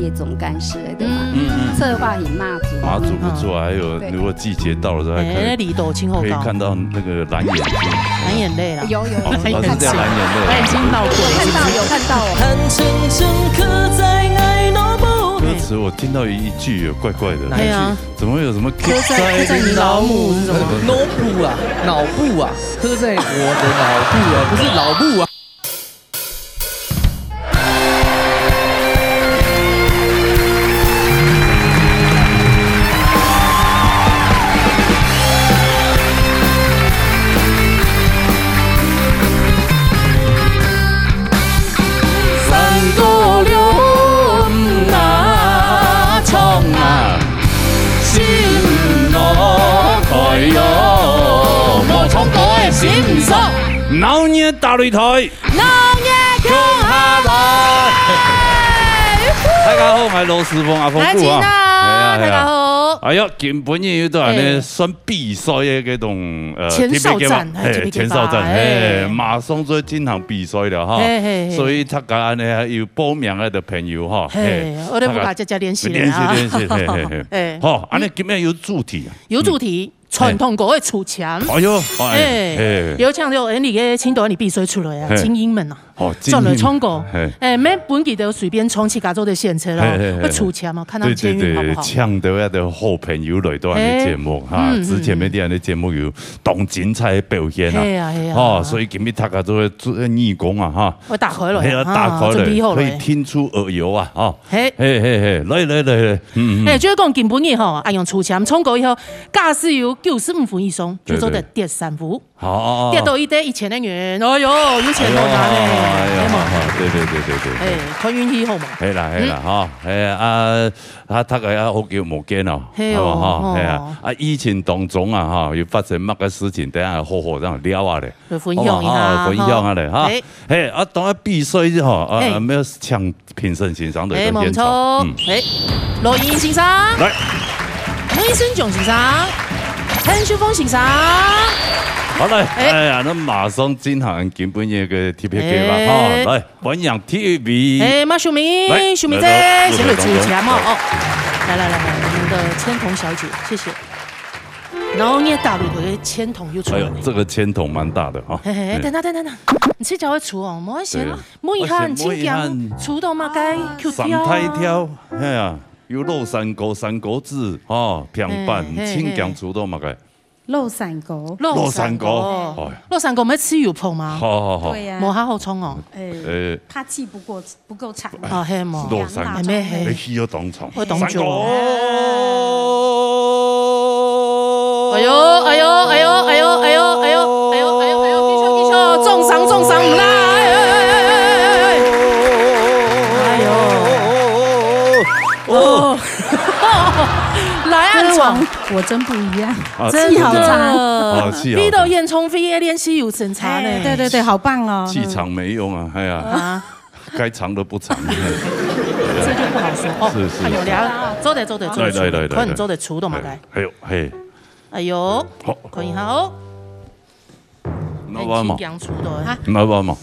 业总干事对吧？策划引妈祖，马祖不错，还有如果季节到了时候，还可以看到那个蓝眼睛、蓝眼泪啦，有，是这样蓝眼泪，蓝眼睛闹鬼，有看到哦。看城城刻在爱脑部。歌词我听到一句怪怪的，哪一句？怎么会有什么刻在你老母是什么？脑部啊，脑部啊，刻在我的脑部啊，不是脑部啊。老年大擂台，老年跳下来。大家好，我係羅時豐阿豐姑啊，大家好。哎呀，根本有都係呢算比賽嘅嗰種前哨戰，前哨戰，馬上就進行比賽了哈，所以大家呢有報名嘅朋友哈，我哋不怕大家聯繫好，安尼今日有主題啊，有主題。傳統歌嘅出牆，有唱到你嘅青島你必須出來啊，精英們啊，轉來唱歌，咩本期都隨便唱起加州的現車咯，會出牆嘛，看到監獄好不好？唱到一啲好朋友來到我哋節目哈，之前嗰啲人嘅節目有當精彩表現啊，所以今日大家都會做義工啊哈，我打開來，打開來，可以聽出耳油啊，來，就是講根本嘅吼，啊用出牆唱歌以後，假使有95分以上，就做得第3伏，跌到1000元，哎呦，有錢攞拿咧，對，佢運氣好嘛？係啦，他個好久冇見咯，疫情當中啊，又發生乜嘅事情，等下好好咁聊下嚟，分享一下嚟，當一必須之後，咩唱評審欣賞嚟到現場，羅英先生，來，梅森炯先生。陳秀峰先生，好嚟，哎呀，那馬上進行基本嘢嘅 TPK 啦，哈，來，歡迎 TV，馬秀明，秀明姐，先嚟出錢嘛，來，我們的千桐小姐，謝謝。然後你大陸的千桐又出來，這個千桐蠻大的哈。等，你這腳會出哦，冇事啦，冇遺憾，輕講，出到馬街 Q 跳，上台跳，哎呀。有肉山歌、山歌子，平板輕講出到乜嘅？肉山歌，肉山歌，肉山歌唔係吃油泡嗎？好，對呀，冇下好衝哦。它氣不夠長。係冇。肉山歌，你去咗當場。我當場。哎呦，重傷唔啦！來暗闖，我真不一樣，氣好差，你到演唱會嘅練習有真差呢。對，好棒哦。氣場沒用啊，哎呀，該長的不長。這就不好說哦。是。哎呦，走得，可能走得出到嘛該。哎呦，可以好。那玩嘛？那玩嘛？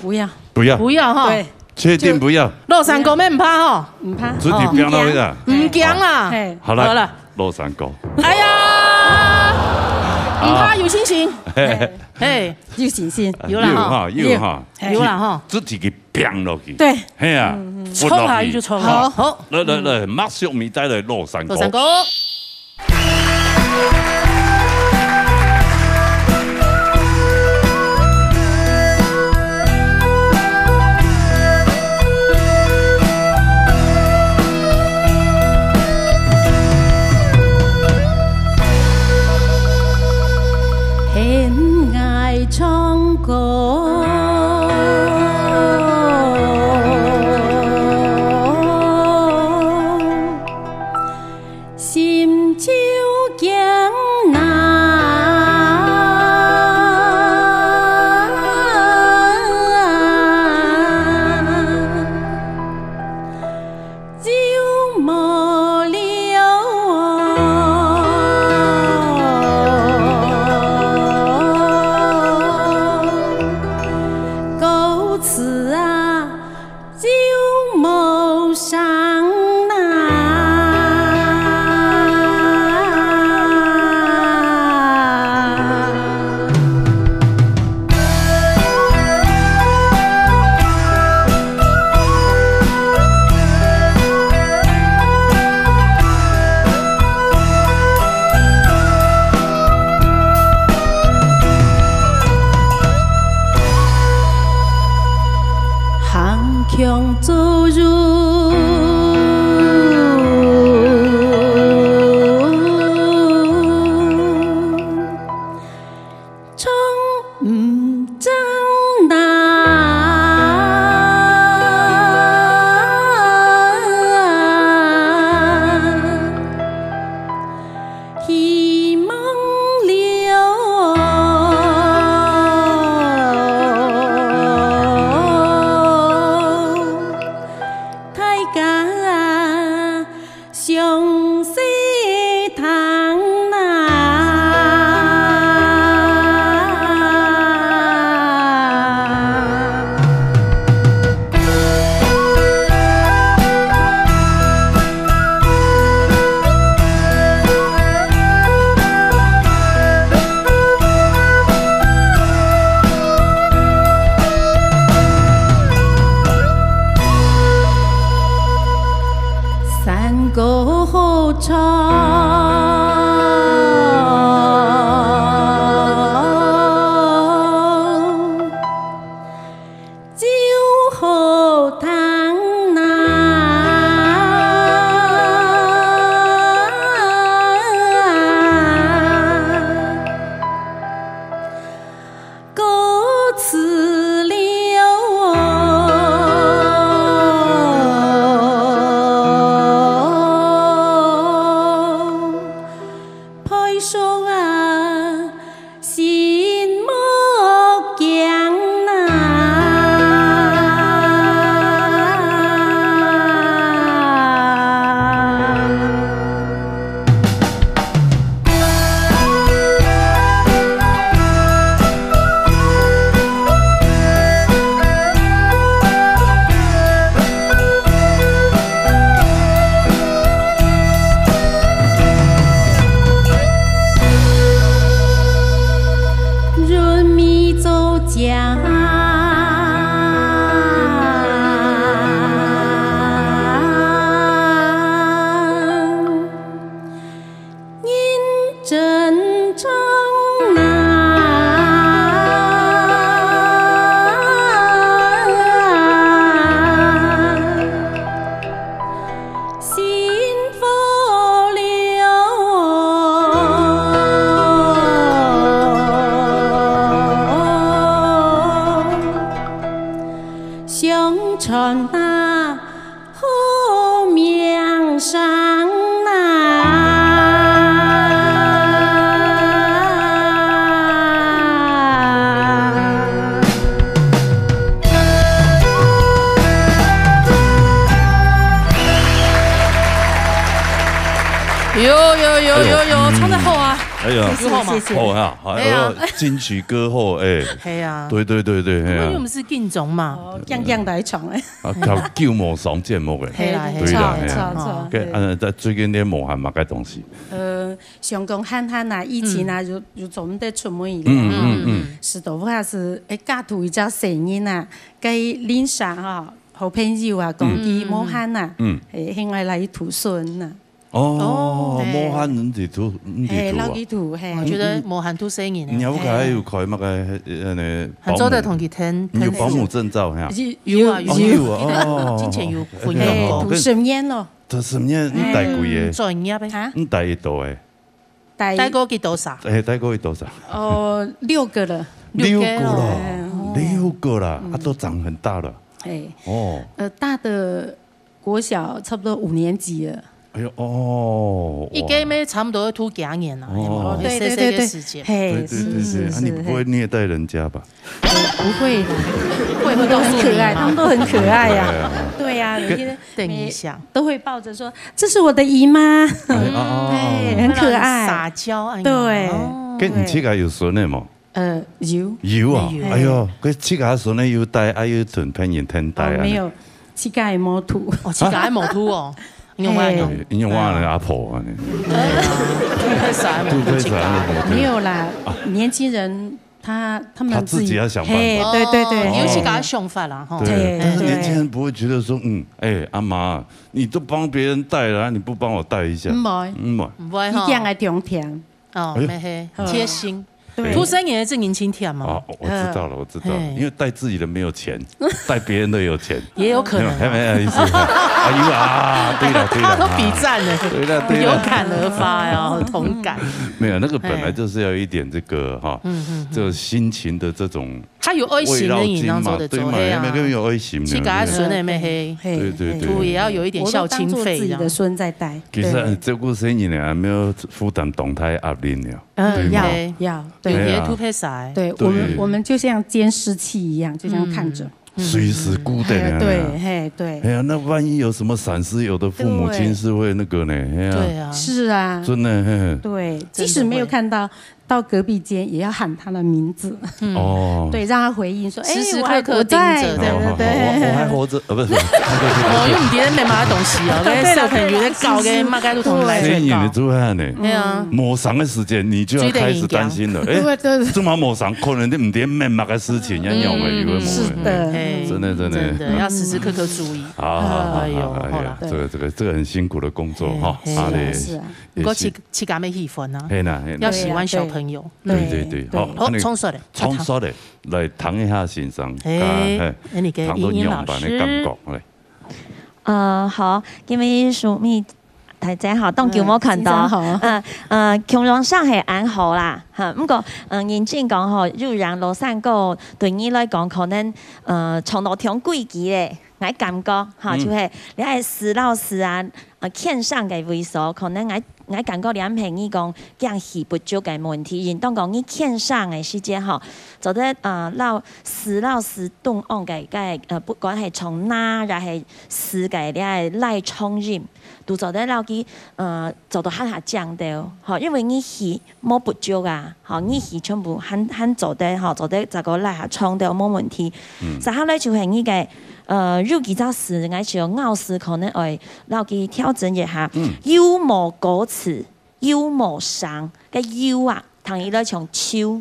不要哈。對。確定不要？肉山歌咩唔怕吼？唔怕。主題變到呢？唔驚啦。好啦，肉山歌。哎呀，唔怕有信心。有信心。有啦哈。主題給變落去。對。係啊。抽下就抽。好。來，馬上咪帶來肉山歌。唱歌，心就江南。向走入，从唔长大，希望向西塘山沟后潮。酒后塘歌词流。说啊，心莫强家。认真唱心佛流。相传那后面上有，唱得好啊！哎呀，谢谢，好呀，哎呀，金曲歌后，哎，系啊，对，因为我们是敬重嘛，样样来唱诶，啊，叫旧模上节目嘅，系啦，对啦，错。在最近啲模罕乜嘅东西，上讲憨憨啊，以前啊，就做唔得出门嘅，是豆腐还是家徒一只成因啊，给领上哈好朋友啊，讲啲模罕啊，另外来土孙啊。哦，模罕人哋都，老幾圖係。我覺得模罕都聲音嘅。你有開有開乜嘅？很早就同佢聽。有保姆證照係啊？有啊，之前有分享過。讀10年咯。讀10年，你帶幾個？做嘢呗。嚇？你帶幾多誒？帶過幾多少？帶過幾多少？6個了。6個啦，啊都長很大了。哦。大的國小差不多5年級了。哎呦哦！一個咩差不多要讀幾年啦？哦，對，嘿，是，你不會虐待人家吧？不會的，會都很可愛，他們都很可愛呀。對呀，等一下都會抱着說：“這是我的姨媽。”對，很可愛，撒嬌。對。跟你七個有孫的冇？有啊！哎呦，佢七個孫的有帶，還有屯偏人天帶啊？沒有，七個冇圖。哦，七個還冇圖哦。因為我係阿婆啊，沒有啦，年輕人他們自己要想辦法。對，尤其搞想法啦，對，但是年輕人不會覺得說，阿媽，你都幫別人帶了，你不幫我帶一下？唔會，一定係中甜。哦，咩係貼心。出生也是年轻甜嘛。哦，我知道了，我知道了，因为带自己的没有钱，带别人的有钱，也有可能。没有意思。哎呦啊，对了，他都比赞了，对了，有感而发呀，同感。没有那个本来就是要一点这个哈，这个心情的这种。他有爱心的引当中的走黑啊，每个人有爱心的。去给他孙的没黑，对，图也要有一点孝亲费，自己的孙在带。其实这个生意呢，还没有负担动态压力呢。要对，别突配啥？对我们就像监视器一样，就这样看着。随时孤单。对。哎呀，那万一有什么闪失，有的父母亲是会那个呢。对啊，是啊，真的。对，即使没有看到隔壁间，也要喊他的名字。哦，对，让他回应说：“时时刻刻盯着，对，我还活着。不是，我用别人没买东西哦，跟小朋友在搞个马盖路同来最搞。你做下呢？对啊，抹上的时间，你就要开始担心了。对，这么抹上，可能你唔点咩抹嘅事情，一样嘅，以为是的，真的要时时刻刻注意。哎呦，好了，这个很辛苦的工作哈。是啊，不过去干咩气氛啊？要喜欢小朋友。对，好，冲说的，来谈一下欣赏，你给英英老师。好，因为署名大家好，當叫我看到，強榮上係暗號啦，嚇，不過認真講吼，要讓羅山哥對你來講，可能從到聽幾集咧，我感覺嚇，就係你係史老師啊，線上嘅位數，可能我感覺兩朋友講講戲不足嘅問題，然當講你線上嘅時間吼，就得史老師動案嘅不管係從哪，又係史嘅你係來衝入。都做得到佢做到下降掉，嚇，因為你戲冇不足啊，嚇，你戲全部很做得嚇，做得這個來下衝掉冇問題。然後咧就係呢個如幾隻時，我就咬詞可能會讓佢調整一下，幽默歌詞、幽默上嘅幽啊，同佢咧從超，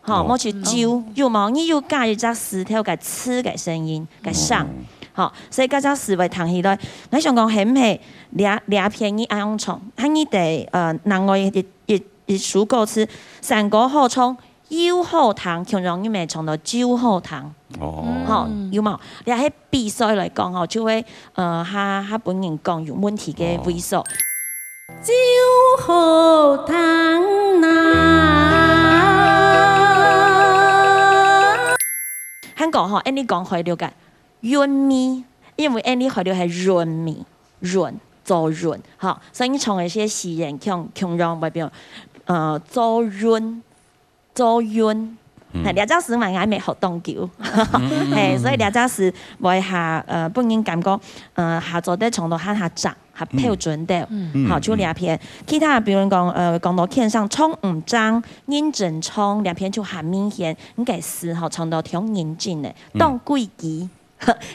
嚇，冇去招，幽默你要加一隻詞條嘅詞嘅聲音嘅上。好，所以嗰隻思維談起來，我想講係唔係兩篇你啱從，喺你哋另外一首歌詞，三個好從腰好糖，強容易咪從到招好糖。好，有冇？你喺比賽嚟講，吼，就會他本人講有問題嘅位數。招好糖啊！香港吼，你講開了解。潤咪，因為你學到係潤咪，潤做潤，嚇，所以你從一些詩人強讓外表，做潤，係兩隻詞嘛，我未學當叫，係，所以兩隻詞為下本人感覺，下做得從到下漲，下標準的，好就兩篇，其他比如講講到天上衝唔張，認真衝兩篇就很明顯，你嘅詞嚇從到挺認真嘅，當歸機。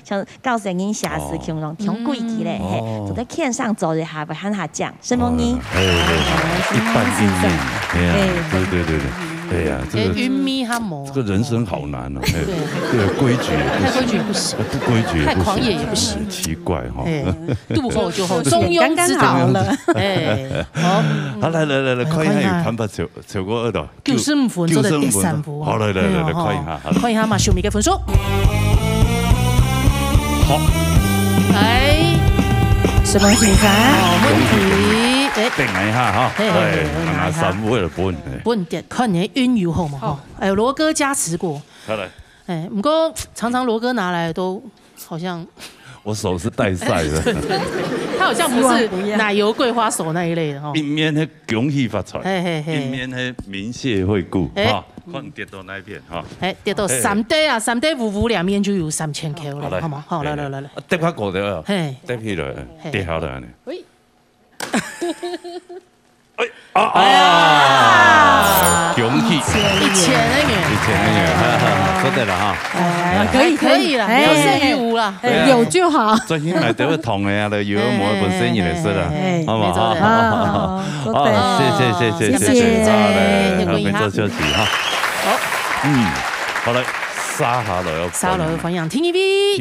像告訴人下次強容挺貴氣咧，就在線上走一下，會喊下講，什麼呢？一半一面，對，哎呀，這個人生好難哦，對，規矩太規矩不行，不規矩太狂野也不行，奇怪哈，度後就後，中庸之道了，好，來，看一下有攀爬超過2度，95分做的第3步，好，來，看一下嘛，小米嘅分數。好，什麼評分？問題，定一下哈，拿3分的本點，看你運油好嘛？哈，羅哥加持過，不過常常羅哥拿來都好像。我手是帶賽的，他好像不是奶油桂花手那一類的哈。一面係恭喜發財，一面係明謝惠顧，哈，看跌到那一邊哈。跌到3底啊，3底5兩面就有3000塊了，好嗎？好，來，跌下過掉啊，跌起來，跌下來呢。恭喜1000元，說對了哈，可以了，有勝於無了，有就好。最起碼都會痛嘅呀，有冇本生意嚟說啦，好唔好？好，謝，後面做休息哈。好，好嚟，沙下來有。沙來歡迎天一 V，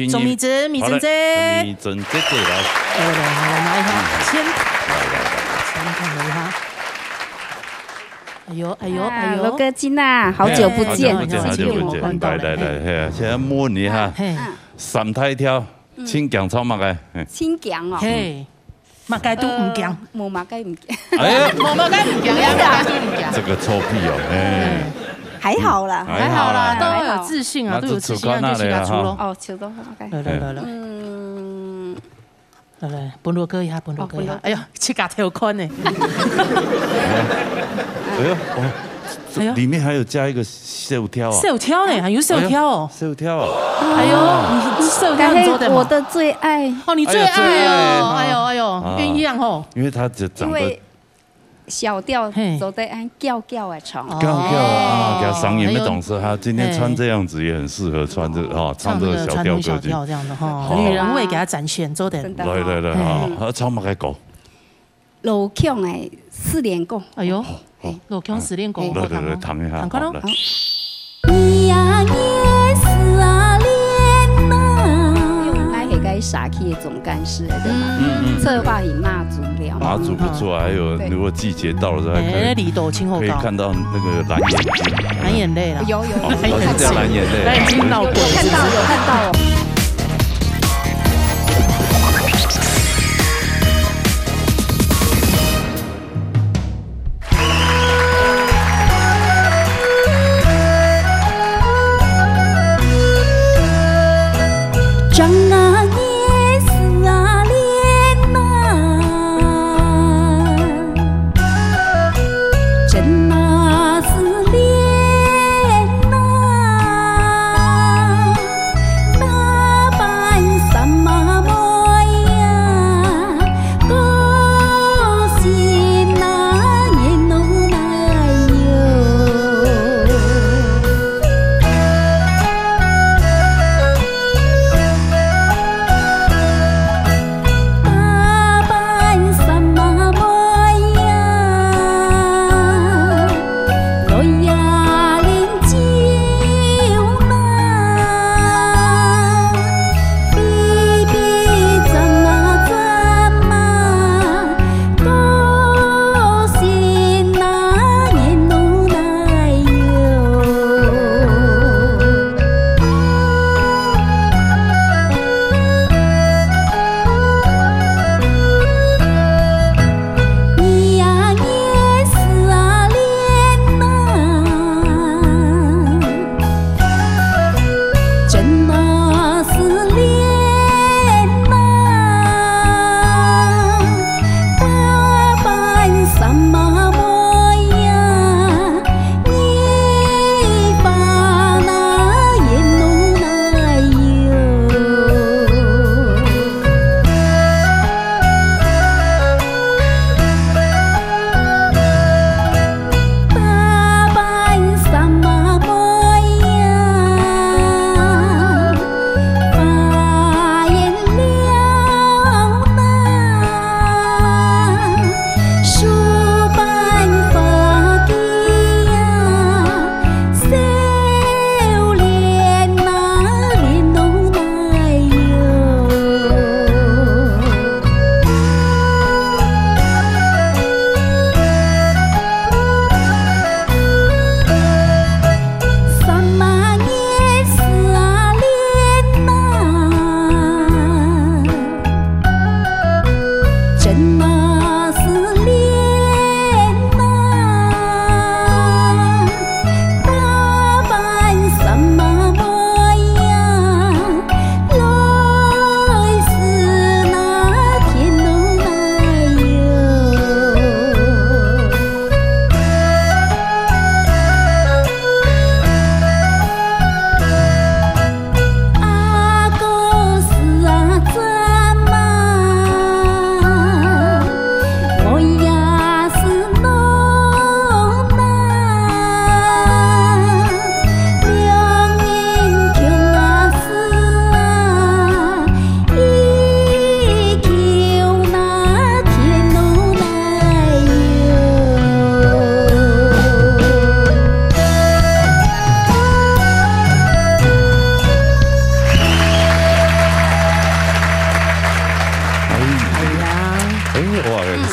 鍾米珍姐，來，拿一下簽，簽看了一下。罗哥金娜，好久不见，好久不见，来，现在问你哈，三太跳，青姜炒乜嘅？青姜哦，马街都唔姜，冇马街唔姜，冇马街唔姜呀，这个臭屁哦，还好啦，都有自信啊，都有自信啊，就去他出咯。哦，秋刀马街，来，本罗哥一下，哎呀，去家条宽呢。哎呦，里面还有加一个寿条啊！寿条呢，还有寿条哦。寿条啊！哎呦，你寿条你做的吗？我的最爱。哦，你最爱哦！哎呦，跟一样哦。因为它就长得。小调走在按叫的唱，叫啊，给嗓音没懂事，他今天穿这样子也很适合穿这唱这个小调歌曲，这样的哈，女人味给他展现，做的。对，哈，唱乜嘅歌？老腔诶，4连歌。哎呦，老腔4连歌，对，弹一下。你呀你是啊莲呐，那是该傻气的总干事对吗？策划以妈祖了，妈祖不错，还有如果季节到了，还可以看到那个蓝眼睛，蓝眼泪了，有，叫蓝眼泪，蓝眼睛闹鬼，有看到哦。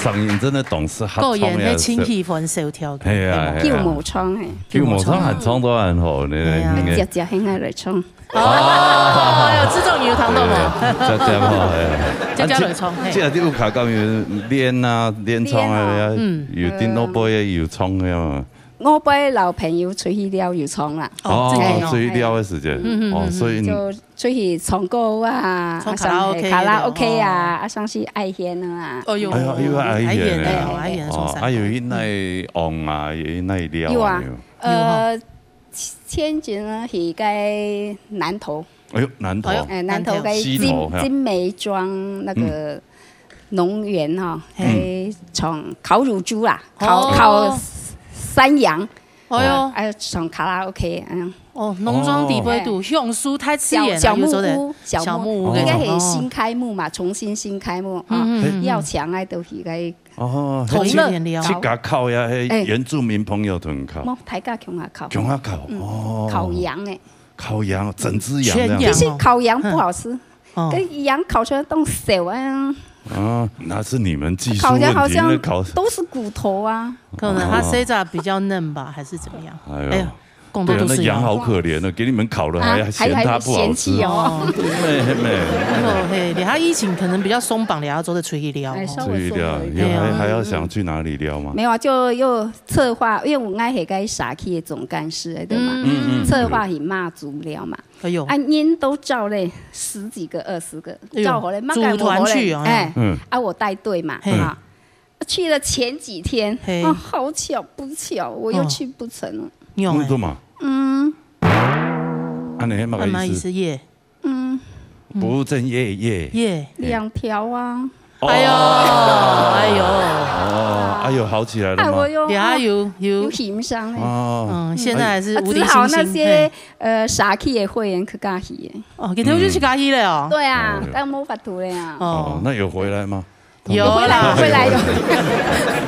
嗓音真的懂事，够演那清气氛小调。係啊，叫無窗誒，叫無窗係唱到很好，你只很愛來唱。哦，有這種有聽到冇？只好係，只來唱。即係啲有卡咁要練啊，練唱啊，要啲老輩要唱嘅嘛。我俾老朋友出去了又唱啦。哦，出去了嘅時間，哦，所以就出去唱歌啊，卡拉 OK 啊，上去愛獻啊。哎呀，要愛獻啊，愛獻哦，還有一那昂啊，有那料。有啊，前幾呢係個南投。哎呦，南投。南投個金梅莊那個農園哈，係唱烤乳豬啦，烤山羊，哎呦，還有唱卡拉 OK，哦，農莊地杯度橡樹太刺眼，小木屋，應該係新開幕嘛，重新新開幕啊，要強愛都係個哦，同樂，去甲烤呀，原住民朋友同烤，冇大家窮下烤，哦，烤羊誒，烤羊，整隻羊，其實烤羊不好吃，跟羊烤出來都小啊。啊，那是你們技術問題，好像都是骨頭啊。可能它現在比較嫩吧，還是怎麼樣？哎呀，對啊，那羊好可憐啊，給你們烤了還嫌它不好吃哦。嘿，他疫情可能比較鬆綁，你要做的出去撩。出去撩，還要想去哪裡撩嗎？沒有啊，就又策劃，因為我愛係個社區的總幹事嚟的嘛，策劃係媽祖撩嘛。哎呦，人都招嘞10幾個、20個，招回來，組團去啊，我帶隊嘛，去了前幾天，好巧不巧，我又去不成了。為什麼？你係乜嘅意思？耶，不務正業耶2條啊！哎呦，哎呦，好起來了嗎？有險傷哦，現在還是無敵星星。只好那些社區的會員去嘉義。哦，今天就去嘉義了哦。對啊，但冇法度了呀。哦，那有回來嗎？有回來有。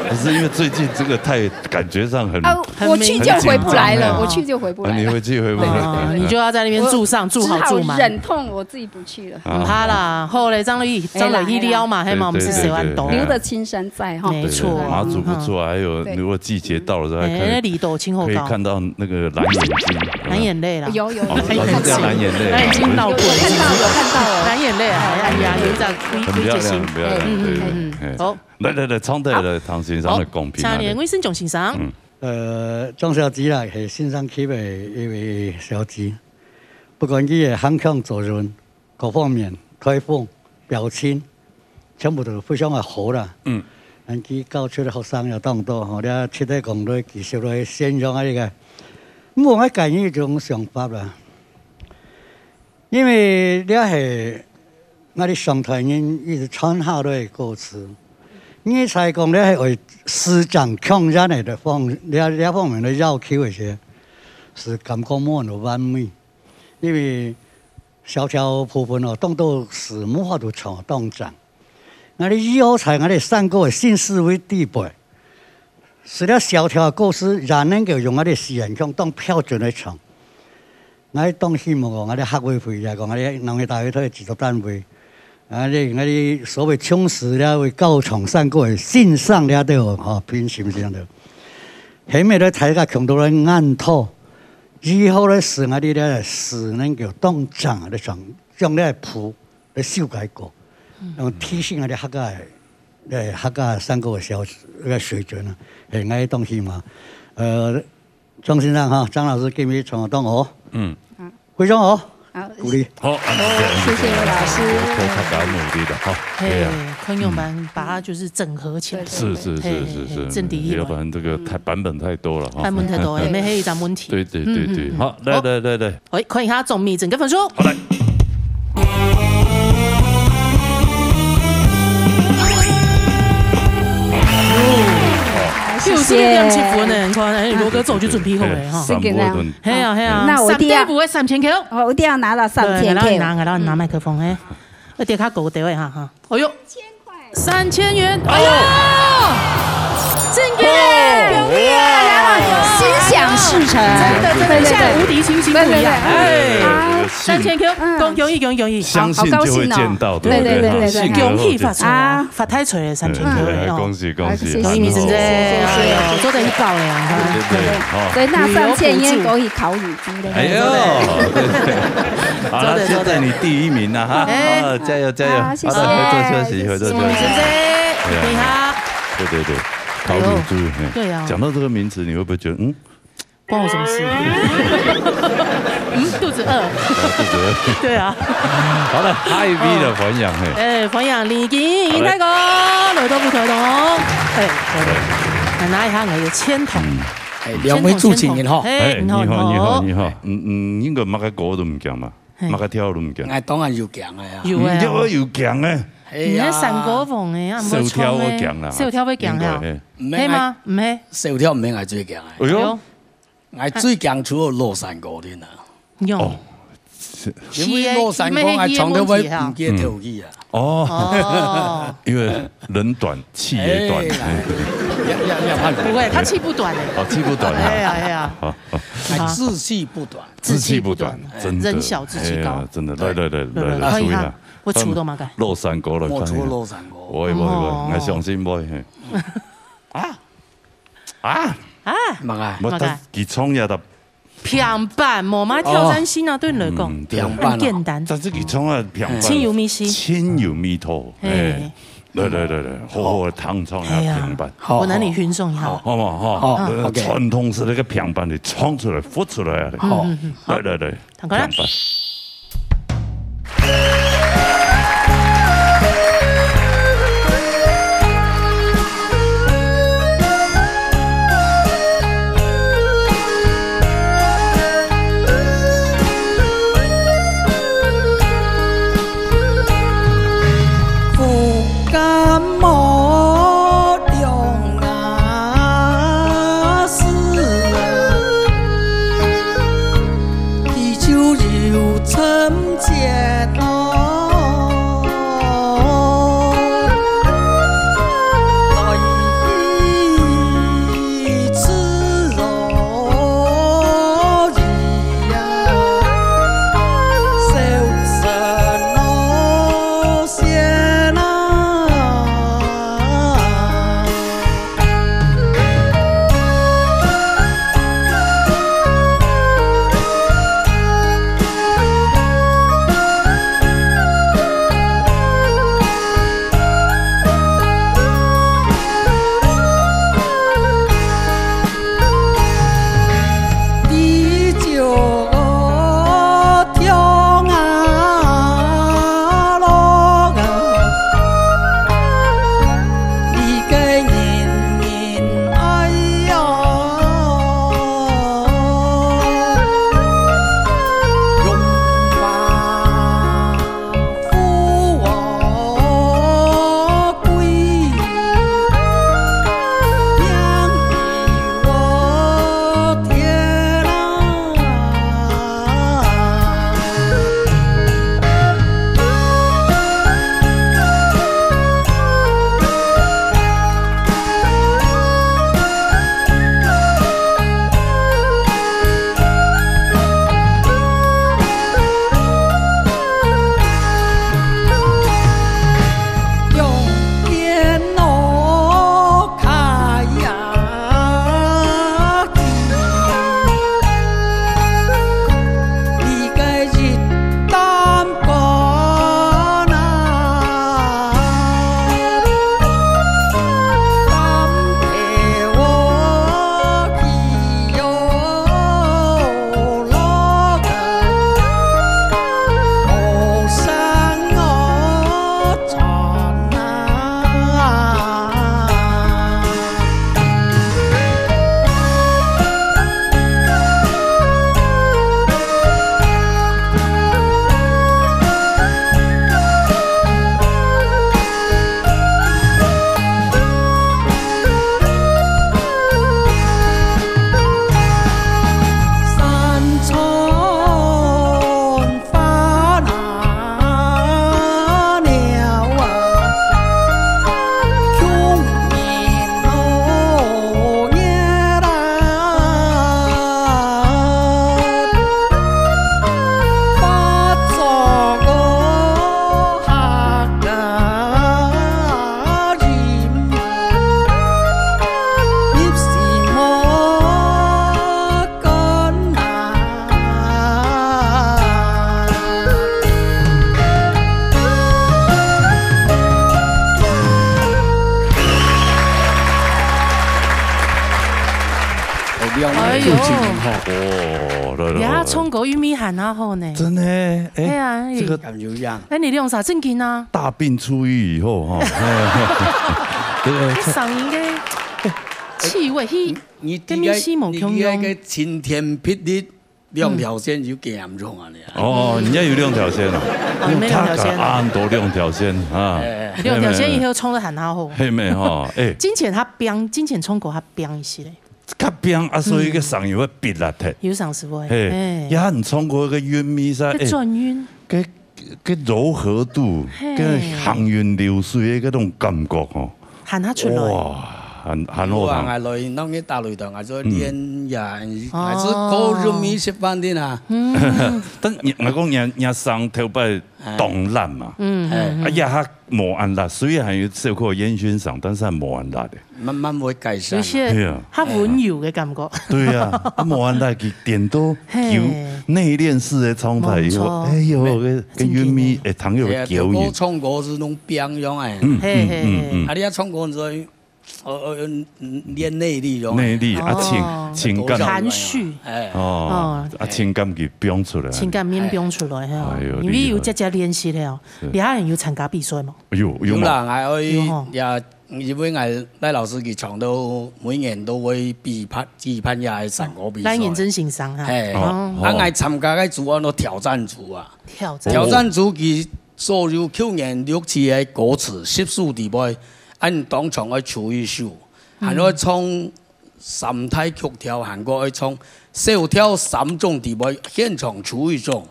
不是因為最近這個太感覺上很，我去就回不來了，我去就回不來了。你回去回不來，你就要在那邊住上住好住滿。忍痛我自己不去了。怕啦，後來張樂義撩嘛，黑嘛，我們是10萬多。留得青山在哈。沒錯，馬祖不錯，還有如果季節到了之後，可以看到那個藍眼睛，藍眼淚啦，有，藍眼淚，藍眼睛鬧鬼，有看到藍眼淚，哎呀，有在很漂亮，很漂亮。好，來，唱對了，唐先生的公平。下年魏生總先生，莊小姐啦，係新上區的一位小姐，不管佢嘅航腔做人各方面推風表情，全部都非常的好啦。咱佢教出的學生又當多，我哋出嚟講到技術嚟宣揚呢個，咁我介意呢種想法啦，因為你係。我哋上台人一直參考的歌詞，你才講你係為市長抗戰嚟的兩方面的要求一些，是感覺冇咁完美，因為小條部分哦，當到是冇法度唱當真。我哋以後才我哋三個新思維地位，是了小條歌詞，然能夠用我哋私人腔當標準嚟唱。我哋當希望我哋客委會也講，我哋農業大會都係製作單位。我哋所謂充實了為高唱三個嘅線上了都有嚇編是這樣的，後面咧睇下強到咧按套，以後咧是我哋咧是能夠當真嘅唱，將咧譜嚟修改過，用提升我哋客家三個嘅小嘅水準啊，係我哋當希望。莊先生嚇，張老師今日唱當好，非常好。鼓勵好，謝謝老師。他敢努力的哈，昆友們把它就是整合起來。是，正敵意。要不然這個版本太多了哈。版本太多，沒黑一張問題。對，好，來。喂，看一下總密整個分數。好來。60點7分呢，你看，羅哥早就準備好了哈。是這樣。係啊。那我一定要3000 Q。我一定要拿到3000 Q。拿麥克風哎，我點卡狗對位哈。哎呦，3000元，哎呦，真嘅，新小两事成，真的像无敌星星不一样。哎，3000Q，恭喜！相信就会见到，对，恭喜发财啊！发太岁了3000Q，恭喜！恭喜，真的，做得一爆了。对，所以那3000烟可以烤乳猪的。哎呦，好了，就在你第1名了哈！加油！谢谢。回座休息。你好。对，烤乳猪。对啊。讲到这个名词，你会不会觉得关我什么事？肚子饿。对啊。好了，High V 的环氧环氧李金银泰国，雷多不可懂。拿一下我的签筒。2位主持人好。你好。應該乜嘅歌都唔強嘛，乜嘅跳都唔強。我當然要強嘅呀。要強嘅。你喺神歌鳳嘅，手跳會強啦。手跳會強呀？係嗎？唔係。手跳唔係我最強嘅。哎呦，我最強除咗落山歌添啦。哦。因為落山歌我唱到會唔記得跳起啊。哦，因為人短氣也短。不會，他氣不短哦，氣不短。哎呀，志氣不短，真的。人小志氣高，真的。來，可以哈，我出到嘛個。落山歌來，我出落山歌。我相信我。乜啊？我得佢創業的。平板冇買挑戰性啊，對你嚟講，平板簡單。但係佢創啊平板，清油米絲，清油米頭，對，好的湯創下平板。我拿你運送一下，好嘛哈，傳統式那個平板你創出來、復出來啊！好，對，平板。有哎呦，哦，呀，葱狗玉米喊啊好呢，真的，哎呀，这个感觉一样。哎，你用啥正经啊？大病初愈以后哈，这个嗓音的气味，跟米西某共用。个晴天霹雳两条线就严重啊！哦，人家有2条线啊，2条线，很多2条线啊，2条线以后冲得很好。嘿妹哈，哎，金钱它冰，金钱冲过它冰一些嘞。较冰啊，所以个嗓又会闭啦的。有嗓是不？嘿，也很冲过个晕咪噻，转晕，个柔和度，个行云流水的嗰種感覺吼，喊它出來。哇，很好聽。我來弄個大擂台，我做練呀，還是高入米食飯的啦。但我講人上頭擺凍辣嘛，哎呀，它冇按辣，雖然係受過煙熏上，但是係冇按辣的。慢慢會改善。有些它溫柔嘅感覺。對啊，冇按辣佢點都有內斂式的沖法以後，哎呦，個玉米誒糖又會攪熱。沖過是弄冰樣誒，啊你一沖過就練內力咗。內力啊情感。含蓄。哦，啊情感佢飆出來。情感面飆出來係，因為有只練習了，你下人有參加比賽嗎？有啦，我也。因為賴老師佢唱到每年都會自拍也係成個比賽。賴認真欣賞嚇。係，我參加嘅組安都挑戰組啊。挑戰組佢所有去年6次嘅歌詞14地位，按當場去唱一首，還可以唱3體曲調，韓國去唱小調3種地位，現場唱一種。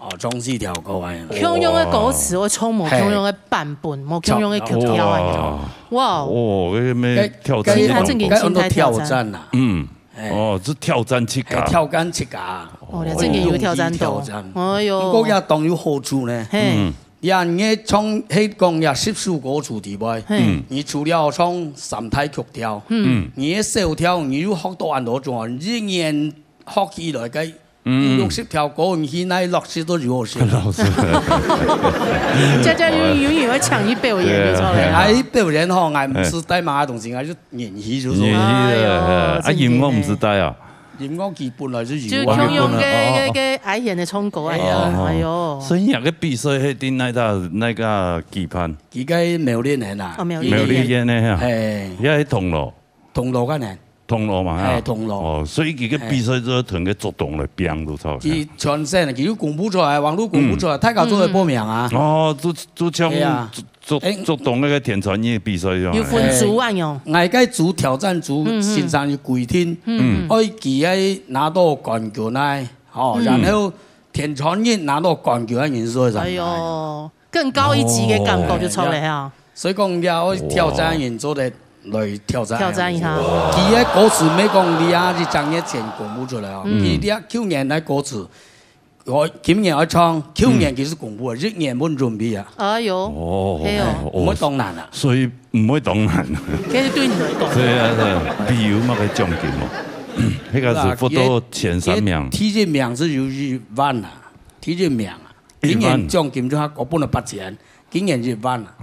哦，總是條歌啊！強用嘅歌詞我唱冇強用嘅版本，冇強用嘅曲調啊！哇！哦，嗰咩挑戰？他正經心態挑戰啊！哦，是挑戰7家。挑戰7家。哦，正經有挑戰到。哎呦！不過也當有好處呢。人嘅唱喺講也10首歌詞地位，你除了唱3體曲調，你嘅小調你要學到很多種，一年學起來嘅。60條歌，你現在60都如何寫？家家永遠會搶一表演，冇錯咧。喺表演行，我唔是帶馬同時，我就演戲就做。啊，音樂唔是帶啊？音樂佢本來就就強用嘅愛演嘅唱歌啊！哎呦，所以個比賽係定那個舉辦？而家苗栗年啦，苗栗年咧嚇，而家喺銅鑼嗰年。銅鑼嘛，係銅鑼。哦，所以佢個比賽就同佢作動嚟變到錯。佢全省，佢都公佈出來，網絡公佈出來，太搞做嚟報名啊！哦，都唱作動那個田傳藝比賽咗。要分組啊用。外界組挑戰組線上要規定，可以佢拿到冠軍啊！哦，然後田傳藝拿到冠軍嘅人數係。哎呦，更高一級嘅感覺就出嚟啊！所以講要挑戰人做嚟。來挑戰一下。佢嘅歌詞咩講你啊？就將一錢公佈出來哦。佢啲去年嘅歌詞，我今年我唱，去年其實公佈，1年半準備啊。哎呦，唔會當難啊。所以唔會當難。其實對你嚟講。對啊，比如乜嘅獎金喎？嗰個是獲到前3名。第一名是有1萬啊，第一名啊。今年獎金就係我本來8千。今年1萬啦，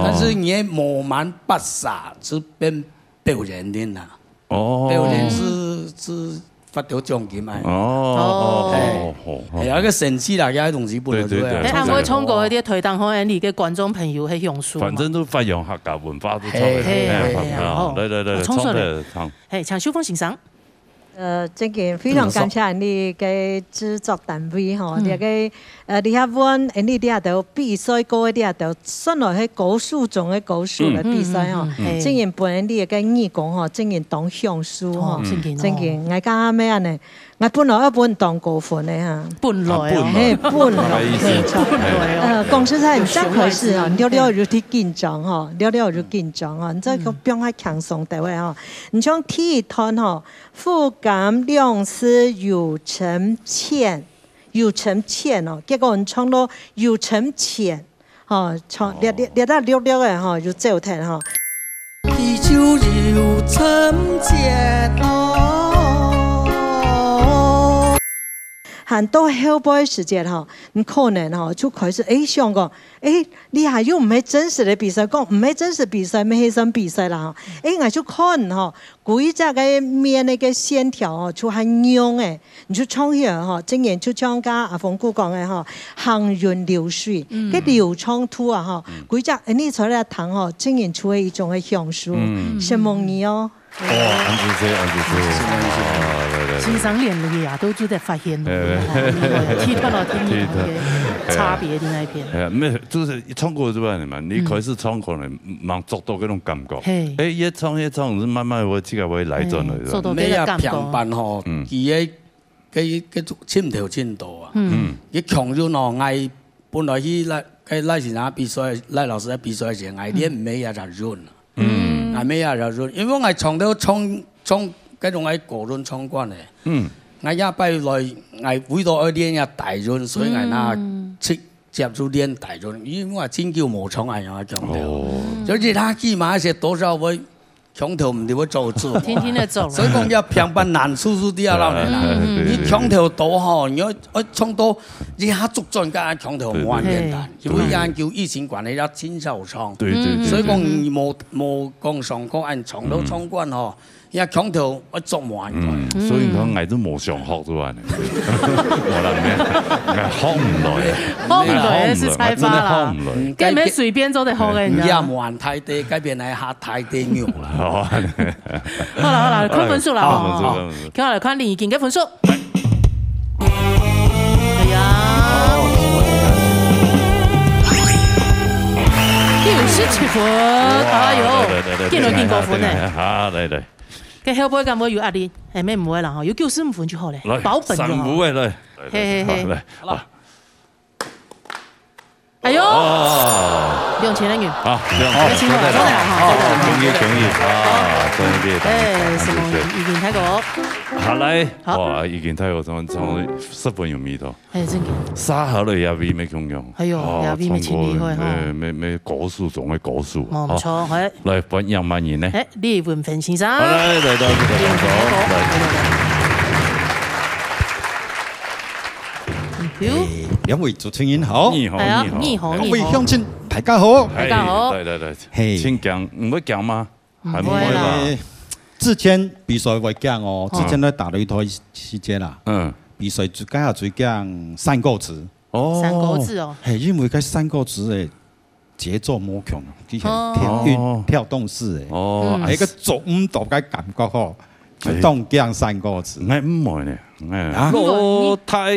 但是你冇滿80就變表演的啦。哦，表演是發到獎金啊。係有一個城市啦，有同事本來都係。你啱開通過嗰啲推動好你嘅觀眾朋友係用書。反正都發揚客家文化都出嚟。嚟，衝出嚟。係，請小鳳先生。這個非常感謝你嘅製作單位吼，你個你遐揾你啲都比賽過啲都算落去高數中嘅高數嚟比賽吼，正然本你個義工吼，正然當上書吼，正然我講咩啊呢？我本來一本當高分的嚇，本來啊，本來，講實在唔真回事啊，了了就啲緊張吼，了了就緊張啊，你再個變下輕鬆啲位吼，你像第一團吼，富感兩次有成淺哦，結果你唱到有成淺，吼，唱列得了嘅吼，就走聽吼，啤酒有成淺哦。喊到後輩時節吼，你可能吼就開始想講，你係又唔係真實嘅比賽，講唔係真實比賽，咩係真比賽啦吼，我就看吼，每一隻嘅面那個線條吼，就係用誒，你就唱起來吼，正然就唱家阿鳳姑講嘅吼，行雲流水，個流暢度啊吼，每一隻你出來彈吼，正然出一種嘅享受，希望你哦。安住欣賞練嘅呀，都就在發現，踢斷了聽你嘅差別的那一邊。係啊，咩就是唱歌之外嘛，你開始唱可能慢捉到嗰種感覺。越唱，慢慢我自己會來轉嚟。做到嗰個感覺。平板吼，佢簽條簽到啊。佢強咗喏，嗌本來佢拉時那比賽，拉老師喺比賽時，嗌練唔起也就潤。嗌咩啊就潤，因為我係唱嗰種喺個潤唱慣嘅。我一擺來係會到一練一大潤，所以係那直接就練大潤。因為我真叫無唱係樣強調，所以他起碼係多少會強調唔對會做字。天天都做。所以講要平板難輸啲啊，老年啦。你強調到嗬，如果唱到一下足盡間強調冇咁簡單，因為人叫以前慣你一親手唱。所以講冇講上課按唱到唱慣嗬。一強調我做唔慣，所以講我都冇上學咗啊！我諗學唔來，學唔來是才華啦，跟你們隨便做得學嘅，你知道？冇人太低，改變係下太低牛啦。好啦，看分數啦，看嚟看李健嘅分數。哎呀，97分，哎呦，見到見過分咧。好，嚟。佢後輩咁會有壓力，係咩唔會啦？有95分就好咧，保本就好。3位嚟，嚟，哎呦，兩千元，好，兩千元，真係好，恭喜啊！真係誒，什麼意見睇過？下嚟，哇！意見睇過，從10分有味道。係真嘅。沙口嚟也味咩咁樣？係喲，也味咩千厲害哈！咩果樹種嘅果樹。冇錯，係。嚟揾2萬元呢？李文芬先生。嚟到。兩位主持人好，你好，兩位鄉親大家好，嚟，請講，唔會講嗎？係唔會啦。之前比賽會講哦，之前咧打擂台時間啦，比賽最緊要最講三個字，三個字哦，係因為嗰三個字嘅節奏冇強，啲係跳動式嘅，係個做唔到嘅感覺嗬。當講三個字，我唔會呢。羅太很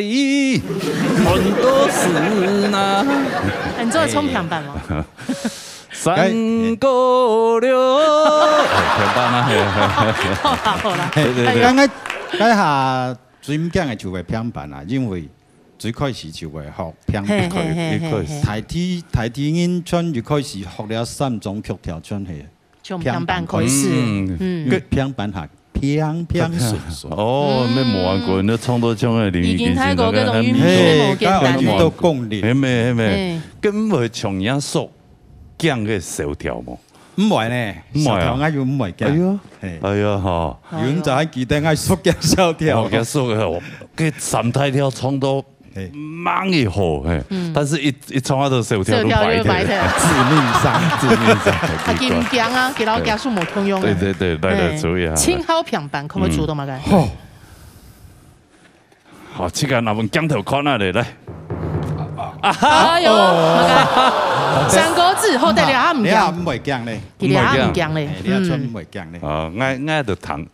多事呢。你做衝平板嗎？三個六，平板啦。好啦。剛剛嗰下最唔講嘅就係平板啦，因為最開始就係學平板。台體演唱就開始學了3種曲調轉去。從平板開始。平板下。平順順哦，咩冇玩過，你唱到唱嘅已經睇過嗰種語言冇簡單嘅，都功力，係咩？咁會唱樣熟講嘅小調冇？唔係呢，小調我要唔係講。係啊，嚇！原就係記得我熟嘅小調，嘅熟嘅，佢三大調唱到猛一好，但是一唱下都小調都白嘅，致命傷。啊，佢唔驚啊，佢老家數冇通用。對，嚟注意下。青好平板，可唔可以做到嘛？嘅。好，即刻拿本鏡頭看下嚟。哎呦，三個字好得你也唔驚，唔會驚咧，佢哋唔驚咧，你一出唔會驚咧。挨就燙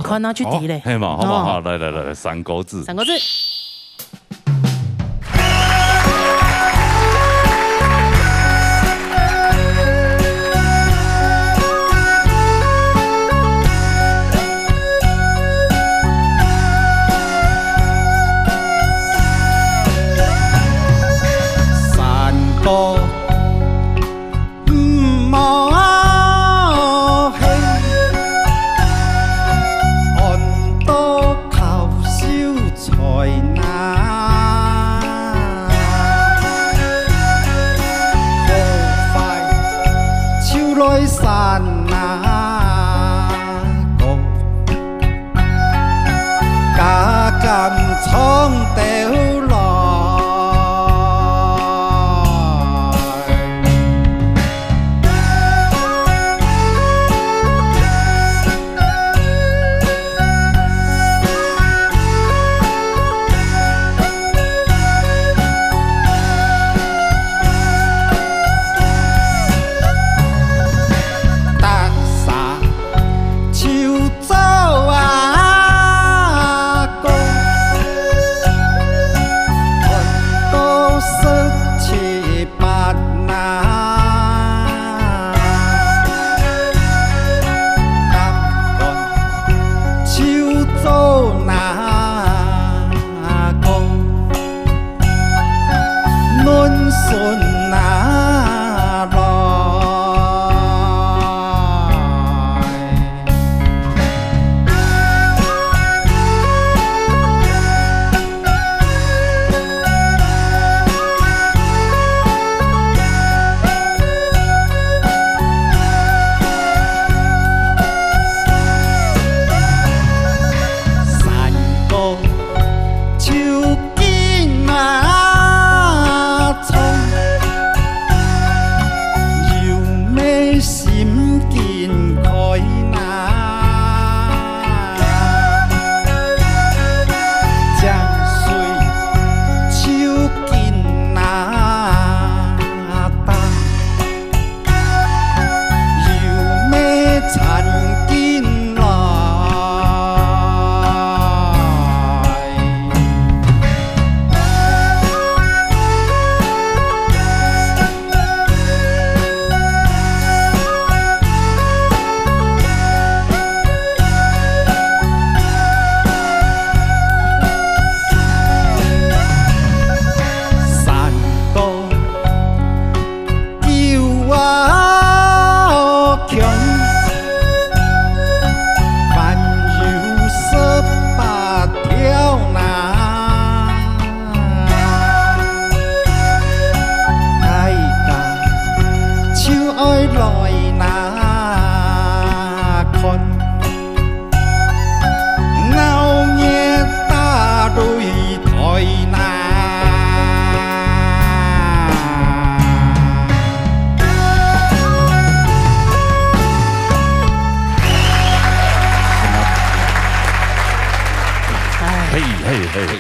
看啊，出啲咧，係嘛？好，嚟，三個字。三個字。唱得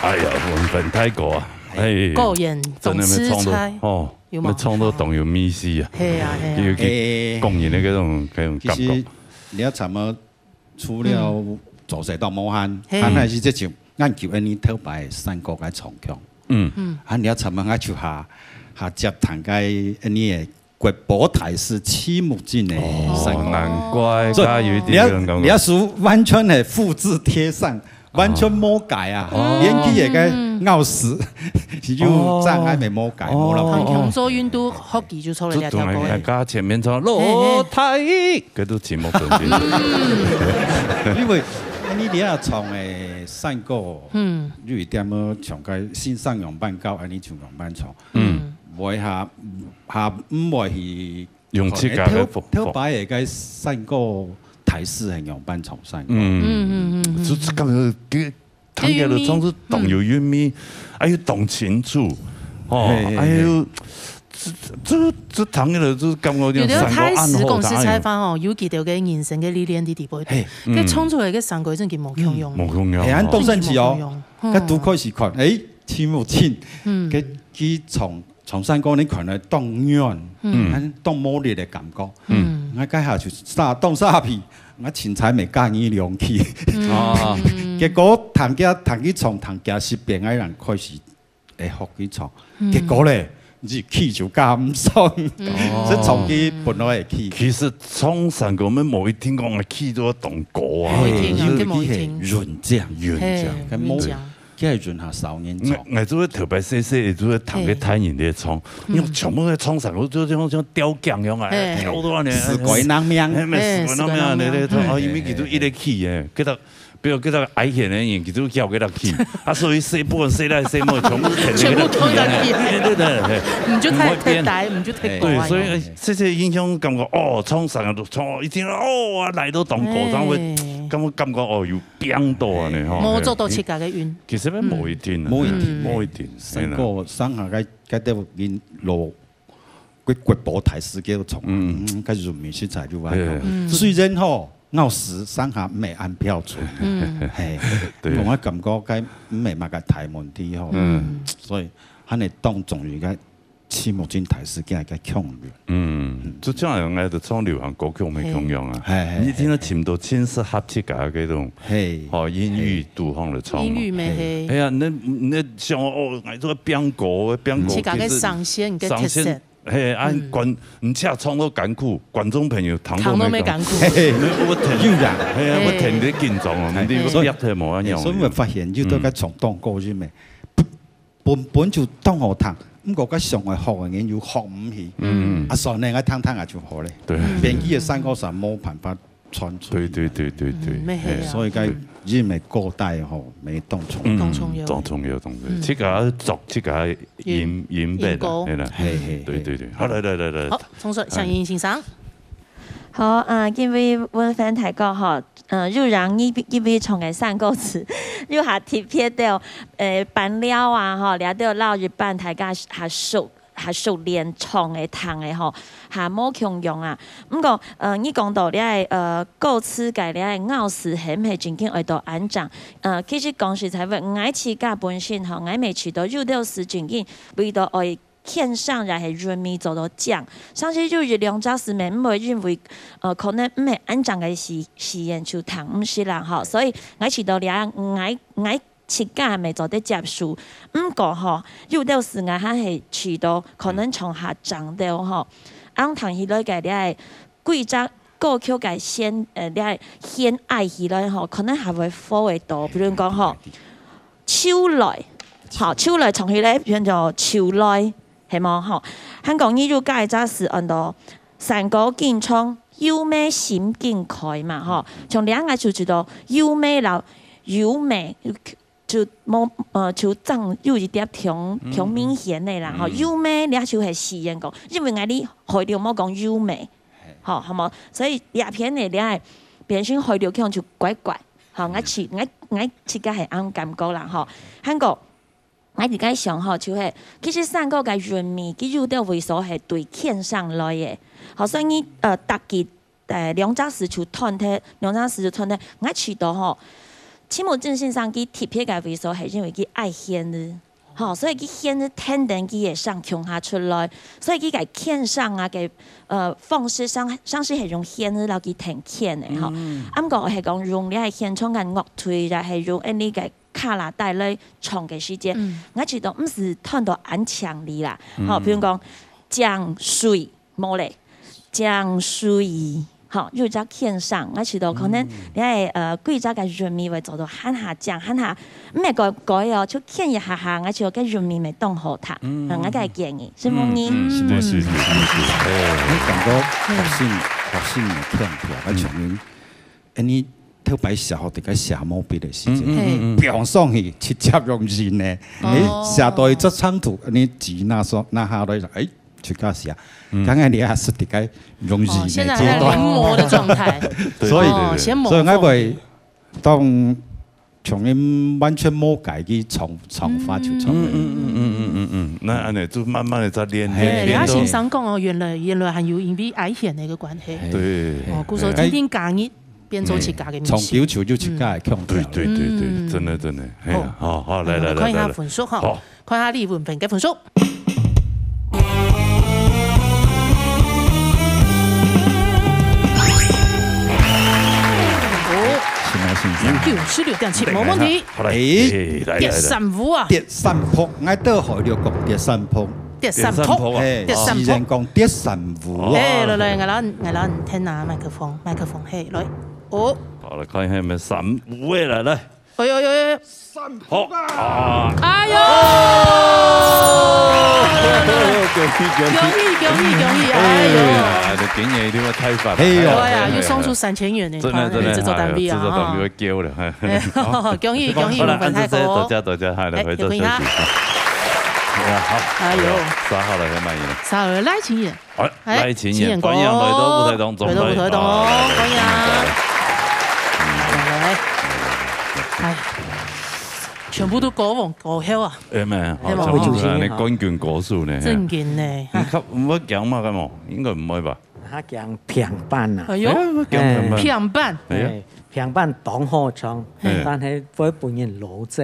哎呀，文粉太高啊！哎，够演总吃菜哦，要创到动有米丝啊！系啊系啊，要供应的嗰種感覺。其實你要怎麼除了做勢到武漢，還是即種按叫安尼特別三個嘅重強。你要怎麼愛就下接談嘅安尼嘅國寶台式黐木鏡嘅三個。難怪家有啲你要數完全係複製貼上。完全冇改啊！連佢也該拗死，就障礙沒冇改，冇啦。強做運動，學技就出嚟兩條歌。加前面唱落台，佢都節目上邊。因為你哋啊唱誒山歌，有一點樣唱嘅線上用班教，安尼唱用班唱，唔下唔會去用設計嘅跳擺嘅嘅山歌。台式很用班重山，就是咁樣嘅，聽嘅就總是動有韻味，還有動情處，哦，還有，這聽嘅就感覺啲山歌暗號公司採訪哦，有幾條嘅人生嘅歷練啲地步，佢唱出來嘅山歌真係冇強用，冇強用，係按當陣時哦，佢都開始看，黐木線，佢從山歌你看嚟當遠，當魔力嘅感覺，我家下就當沙皮。我凊彩未介意量氣，結果彈去唱彈家是邊個人開始會學佢唱，結果咧日氣就加唔上，即從佢本來嘅氣。其實唱山歌，我們冇一聽講嘅氣都要動歌啊，佢係潤將，佢冇。佢係潤下少年唱，我做特別細細，做彈嘅太人哋唱，因為全部嘅唱山歌，就像雕匠樣啊，雕到呢，死鬼難命，死鬼難命，你唱，因為佢都一個氣嘅，佢就比如佢就矮些嘅人，佢都叫佢個氣，所以細部分細來細末，全部全部都係氣，對，唔就太大，唔就太高。對，所以細細影響感覺，哦，唱山歌唱，一聽哦，來到當歌唱會。感覺哦，要變到啊！你冇做到設計嘅遠。其實咧冇一定，冇一定。成個生下嘅啲見路，佢國寶台式嘅從，佢就美食材料啊。雖然吼，拗時生下唔係按標準，係，我感覺佢唔係乜嘅大問題吼。所以喺你當重要嘅。黐木鏡台式嘅係強嘅，就這樣嘅就唱流行歌曲咪強用啊！你聽到前度千絲合切嘅嗰種，哦英語都放嚟唱嘛。英語咪係。係啊，你像哦，嗌做邊個，其實嘅上線嘅特色。係按觀，唔似唱到艱苦，觀眾朋友聽都未艱苦。我聽，係啊，我聽啲緊張啊，唔啲一睇冇一樣。所以我發現要到個從當歌啫咩，本就當學堂。咁嗰個上嚟學嘅嘢要學唔起，上嚟我聽聽下就好咧。邊啲嘅山歌上冇辦法傳出。對，所以佢因為歌帶嗬，未當重要，即個作，即個演別係啦，對，好嚟，好，從述向英欣賞。好，因為溫芬提過嗬，入讓呢位從嘅山歌詞，入下貼片到扮料啊，嗬，了到撈住扮大家下熟練唱嘅彈嘅嗬，下冇強用啊。不過你講到你係歌詞嘅你係拗時係唔係正經愛到安長？其實講實在話，我自家本身嗬，我未去到入到時正經為到愛。獻上然係人民做到獎，上次就係兩家市民唔會認為，可能唔係按照嘅實驗就談唔是啦，嗬，所以我知道咧，我設計咪做得接受，唔過嗬，有啲時我係去到可能從下長到嗬，按談起來嘅咧係貴州歌曲嘅先咧獻愛起來嗬，可能係會火會多，比如講嗬，秋來，好秋來從起來變做秋來。係冇嗬，香港呢度介紹是按到山歌見唱，優美心境開嘛嗬，從兩個就知道優美啦，優美就冇就爭有一點挺明顯嘅啦嗬，優美你就係實驗講，因為我哋開了冇講優美，嗬係冇，所以兩片嘅你係變成開了講就怪怪，嗬我設計係啱感覺啦嗬，香港。我而家想嗬，就係其實山歌嘅人民，佢有啲為所係對獻上來嘅。好，所以特別兩隻時就團體，我去到嗬，亲母正信上佢特别嘅为所系因为佢爱献的。好，所以佢獻的天等佢也上窮下出來，所以佢嘅獻上啊，嘅方式上是係用獻的，然後佢停獻嘅嚇。啱個係講用你係獻唱緊樂隊，就係用呢個卡拉帶來唱嘅時間。我知道唔是聽到按強力啦，好，譬如講江水冇咧，江水。好，又只獻上，我知道可能你係貴州嘅人民會做到喊下講，喊下咩改哦，就獻一下下，我知道嘅人民咪當好他，我嘅建議，是冇呢？是，你感覺學生嘅聽票，我從你，你特別寫好啲嘅寫毛筆嘅時間，表上去直接用人咧，你寫到一張圖，你字那下來就誒。去搞寫，剛剛你還是啲個容易嘅階段，臨摹的狀態，所以我會當從你完全冇改嘅唱法就唱嘅。那安尼就慢慢的在練。你阿先生講哦，原來還有因為愛獻的一個關係。對。哦，故說天天假日變做自家嘅。從表潮就自家嘅腔。對，真的。好，來，看下分數哈，看下李文平嘅分數。96.7，冇問題。第三步啊！第三步，我都學了講第三步。第三步，私人講第三步。來，我攞聽下麥克風，嘿，來，哦。好，來看下咩三步嘅來。哎呦，三步啊！哎呦！恭喜！哎呦！你竟然點樣睇法？對呀，又送出3000元呢！真的，製作單位啊！製作單位叫了，恭喜！我們太多。多謝，係啦，回做休息。好，哎呦3號來看乜嘢？3號賴清妍，賴清妍，歡迎來到舞台當中，來到舞台當中，歡迎。哎，全部都歌王歌后啊！咩？你冠軍歌手呢？正經呢？唔會講嘛？咁喎，應該唔會吧？他講平板啊！哎呦，平板，平板當好唱，但係會本人攞走。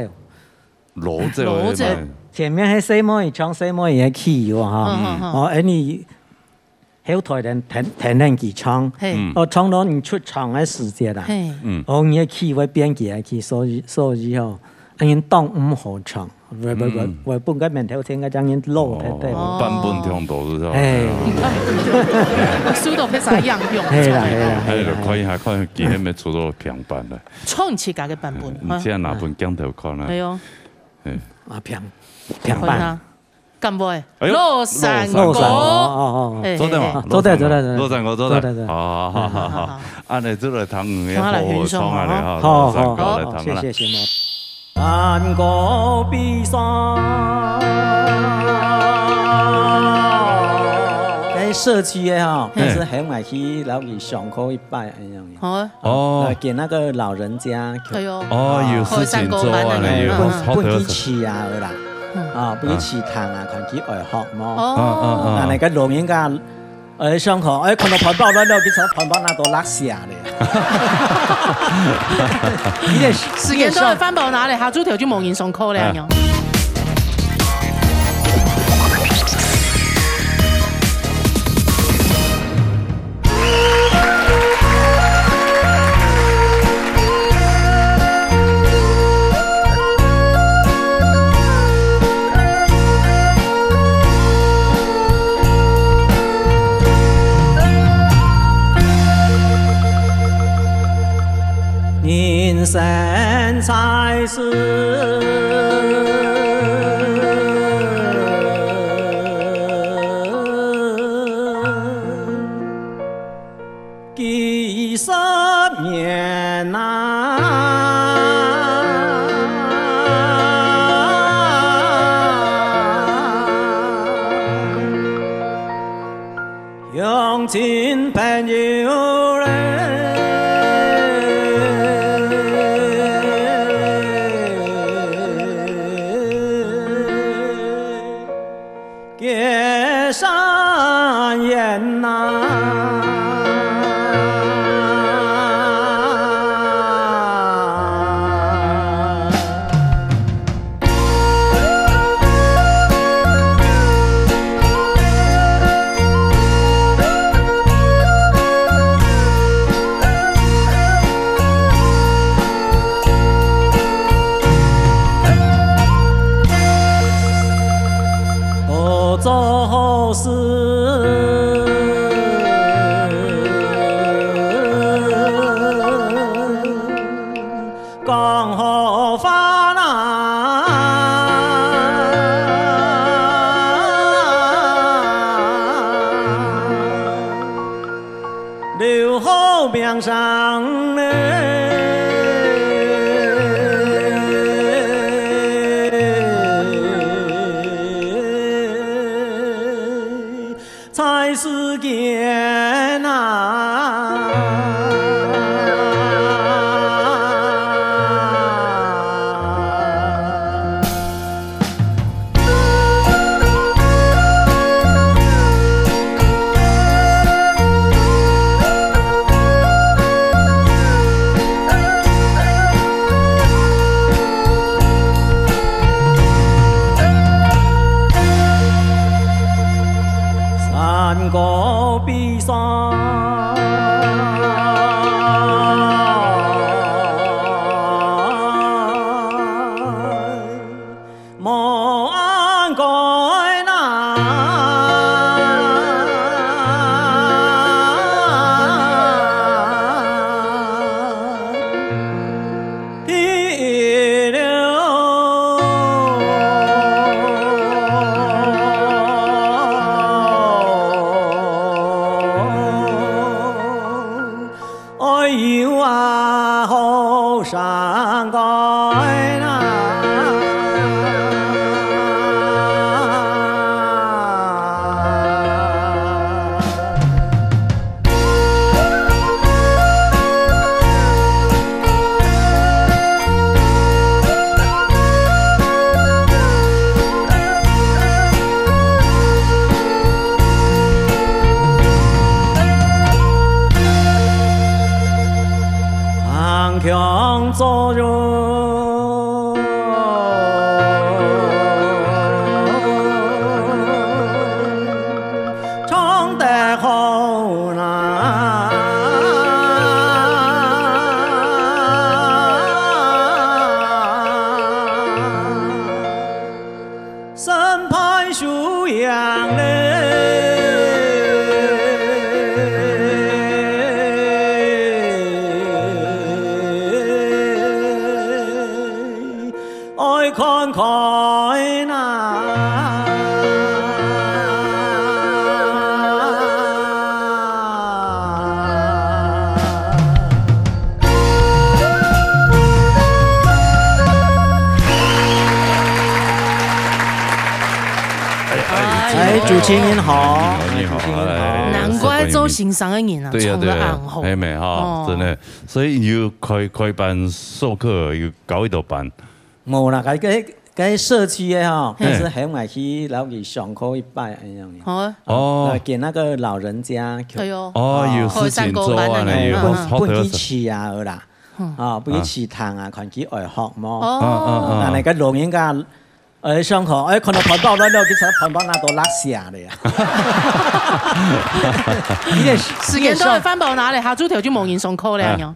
攞走。前面係什麼唱什麼嘢 key 喎嚇？哦，你後台人彈吉唱，我唱到你出場嘅時間啦，哦，你嘅 key 會變幾個 key，所以哦，人當唔好唱，我本個面頭聽個將人攞睇睇，版本聽到是吧？書到非常樣用，係啦，看下幾咩出到平板啦，創自家嘅版本，唔知係哪本鏡頭看啦？係哦，啊平板。咁會，羅山歌，做得嘛？羅山歌，好，按你做嚟聽嘅，好，唱下嚟哈，羅山歌嚟聽啦。謝。山歌比賽，喺社區嘅哈，但是很愛去老去上課一拜一樣。哦，給那個老人家。有事情做啊，有本地吃啊啦。不要吃糖啊，看佢愛學麼？但係個老人家上課，看到盤包咗，佢從盤包那度拉下嚟。時間都係翻報哪裡？下豬條就冇人上課咧，樣。人生才是幾十年呐，用盡朋友人。后边上才是见山高比山，莫安改难。地流。哎呦啊，好山高呐！强作人，唱得好呐，身派修养嘞。爱看看呐，主持人好，你好，难怪做欣赏的人啊，唱得很好，妹妹哈，真的，所以要开班授课，要搞一道班。冇啦，嗰社區嘅哈，但是很愛去老去上課一拜咁樣嘅。哦，給那個老人家。對哦。哦，要事情做啊，你要搬去吃啊啦，啊，搬去吃糖啊，看去外學麼？哦。但係個老人家上課，看到盤包咧，其實盤包那都拉下嚟啊。時間都係翻報拿嚟，下朝頭就冇人上課咧樣。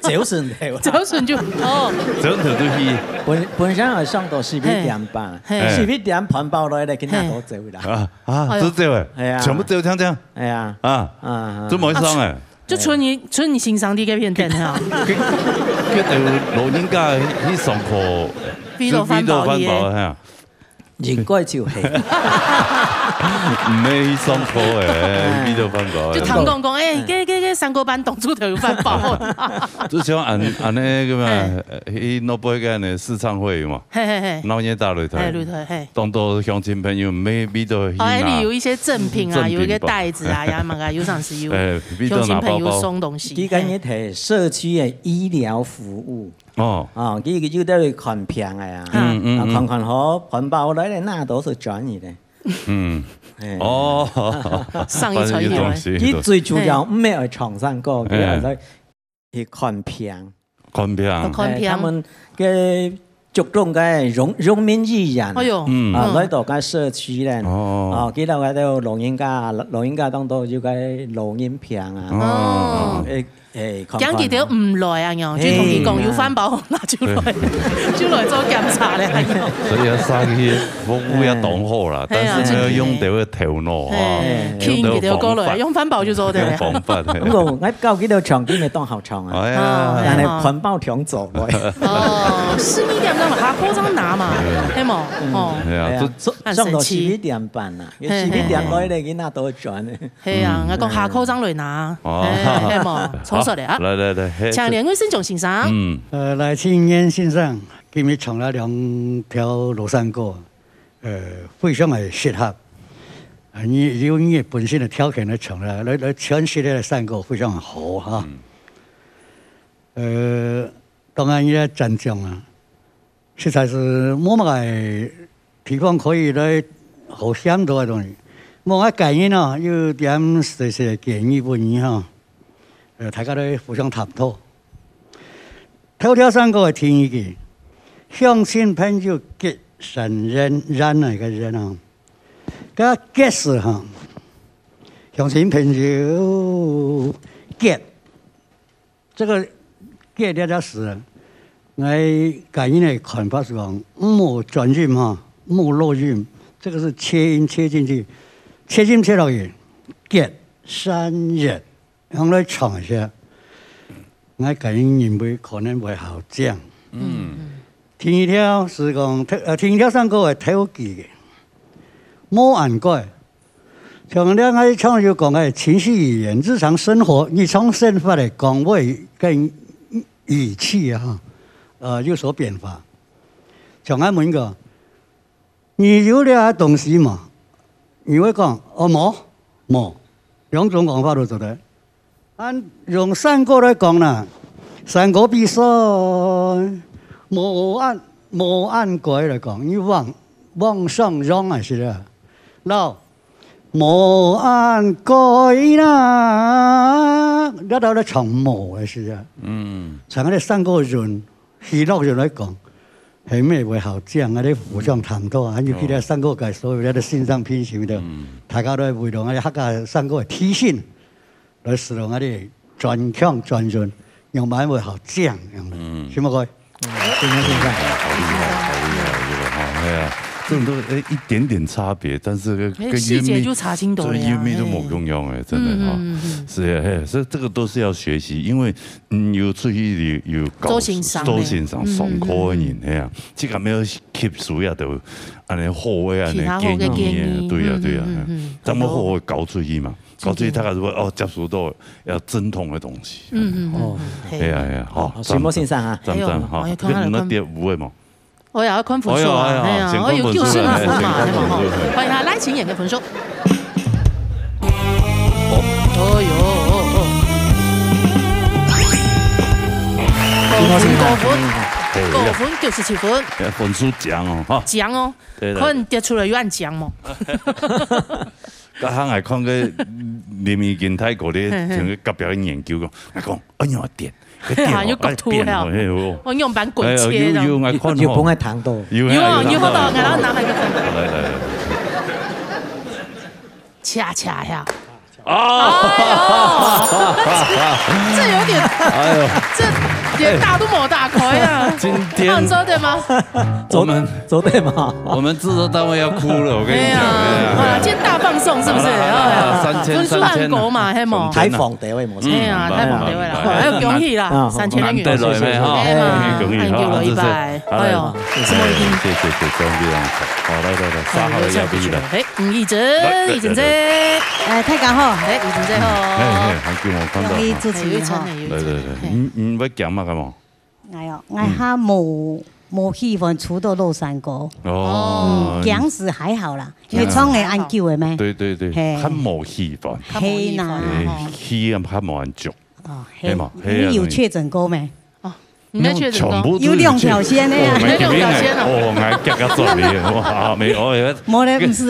早晨頭，早晨就哦，早晨都去。本身係上到11點半，11點盤包來咧，今日都走啦。都走誒，係啊，全部走聽聽。係啊，都冇上誒。就春你欣賞啲嘅片段啊。佢哋老人家去上課，邊度翻報嘅？應該就係。唔係去上課誒，邊度翻報？就唐公公嘅三個班當初就要翻報。就像按呢咁啊，去諾貝嘅呢試唱會嘛，鬧嘢大擂台，當到鄉親朋友咩邊度去拿？你有一些贈品啊，有一個袋子啊，呀嘛個有上是有鄉親朋友送東西。佢講一提社區嘅醫療服務。哦，佢就都會看片嘅呀，看好環保來咧，那都是專業的。哦，上一層有。佢最主要唔係喺床上過，佢係去看片。看片。他們嘅注重嘅榮民藝人，來到個社區咧，佢哋喺度老人家當到要個老人片啊。講佢哋唔來啊，樣就同佢講要翻保，那就來做檢查咧。所以生意服務要當好啦，但是要用到個頭腦啊，傾佢哋過來用翻保就做得。方法。咁我教幾條場景咪當後場啊，但係環保場做嘅。哦，12點到下课章拿嘛，係冇？哦，係啊，上到4點半啦，4點嗰啲囡仔都會轉嘅。係啊，我講下課章嚟拿，係冇？錯實嚟啊！來，請兩位先總先生。來青年先生，今日唱了2條羅山歌，非常係適合。你本身的條件嚟唱啦，來詮釋呢個山歌非常好哈。當然也讚獎啊，實在是冇乜個地方可以來好想到嘅東西。冇個建議啊，有點細細建議本意哈，大家都互相探討。頭條山歌嘅聽一句，鄉親朋友結善緣，然那個人啊。個結是哈，鄉親朋友結，這個結了了事，我個人的看法是講，冇轉音哈，冇落音，這個是切音切進去，切音切到去，結善緣，用來唱一下，我個人認為可能會好講。聽一條是講，聽一條山歌係頭記嘅。冇按過，像兩個唱就講嘅情緒語言，日常生活，你從生活的崗位跟語氣啊，有所變化。像我問個，你有了東西嘛？你會講冇，兩種講法都做得。按用山歌來講啦，山歌比賽冇按過來講，你往上讓還是啊？嗱，冇按過啦，一到咧唱冇嘅事啊。像嗰啲山歌人、娛樂人來講，係咩會好講？嗰啲互相談討啊，尤其咧山歌界所有啲欣賞品什麼的，大家都係為咗嗰啲客家山歌嘅提醒，來使到嗰啲專強專人用埋會好講，是冇該？先生。係啊。這種都一點點差別，但是跟細節就差勁多了。音樂都冇共用誒，真的哈。是啊，所以這個都是要學習，因為有出去有高欣賞上課嘅人係啊，即係咁樣吸收啊，就安尼好嘅安尼建議，對啊，咁樣好嘅搞出去嘛，搞出去大家如果接觸到要正統嘅東西。係啊，好。徐莫先生啊，讚哈，那啲有嘅嘛。我又有看分數啊，係啊，我要叫孫老師嘛，係啊，拉錢人嘅分數。個分97分。分數獎哦，哈。獎哦，可能跌出來有按獎嘛。嗰行係看個連面見泰國啲，像佢隔壁嘅研究講，哎呀跌。要割圖了，我用板滾切的，要幫佢彈到，要好到，然後拿嚟個粉，恰恰呀，這有點，這連大都冇大開啊！今天走對嗎？走對嗎？我們製作單位要哭了，我跟你講，今天大放送是不是？分數很高嘛，係冇？太放地位冇錯，係啊，太放地位啦，還有恭喜啦，3000元，對對哈，恭喜了100，哎呦，什麼一定？謝，非常好，來3號嘅要俾啦，吳義正姐，大家好，義正姐好，叫我看到，恭喜主持人哈，對，要講嘛咁嘛？我還冇希望出到羅山歌，講是還好啦，因為唱係按叫嘅咩？對，還冇希望，係啦，希望還冇按足，係嘛？你有確診過沒？唔係確診過，有2條線咧，有2條線啊！我夾咗你，哇，沒有，冇咧，唔是。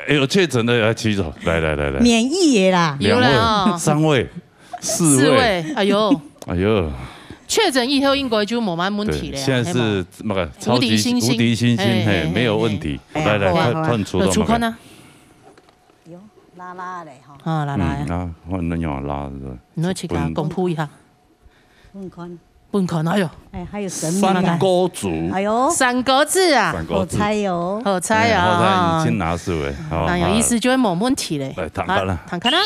有確診的要舉手，來，免疫嘅啦，2位、3位、4位，哎呦，確診以後應該就冇乜問題了。現在是那個無敵星星，嘿，沒有問題。來，看出到嘛？有拉嚟哈，啊拉，我那樣拉的。你去給他公佈一下。半看，哎呦，還有神秘三歌組，哎呦3個字啊，好猜喲，好猜，你先拿4位，那有意思就會冇問題嘞。來，彈開啦，彈開啦。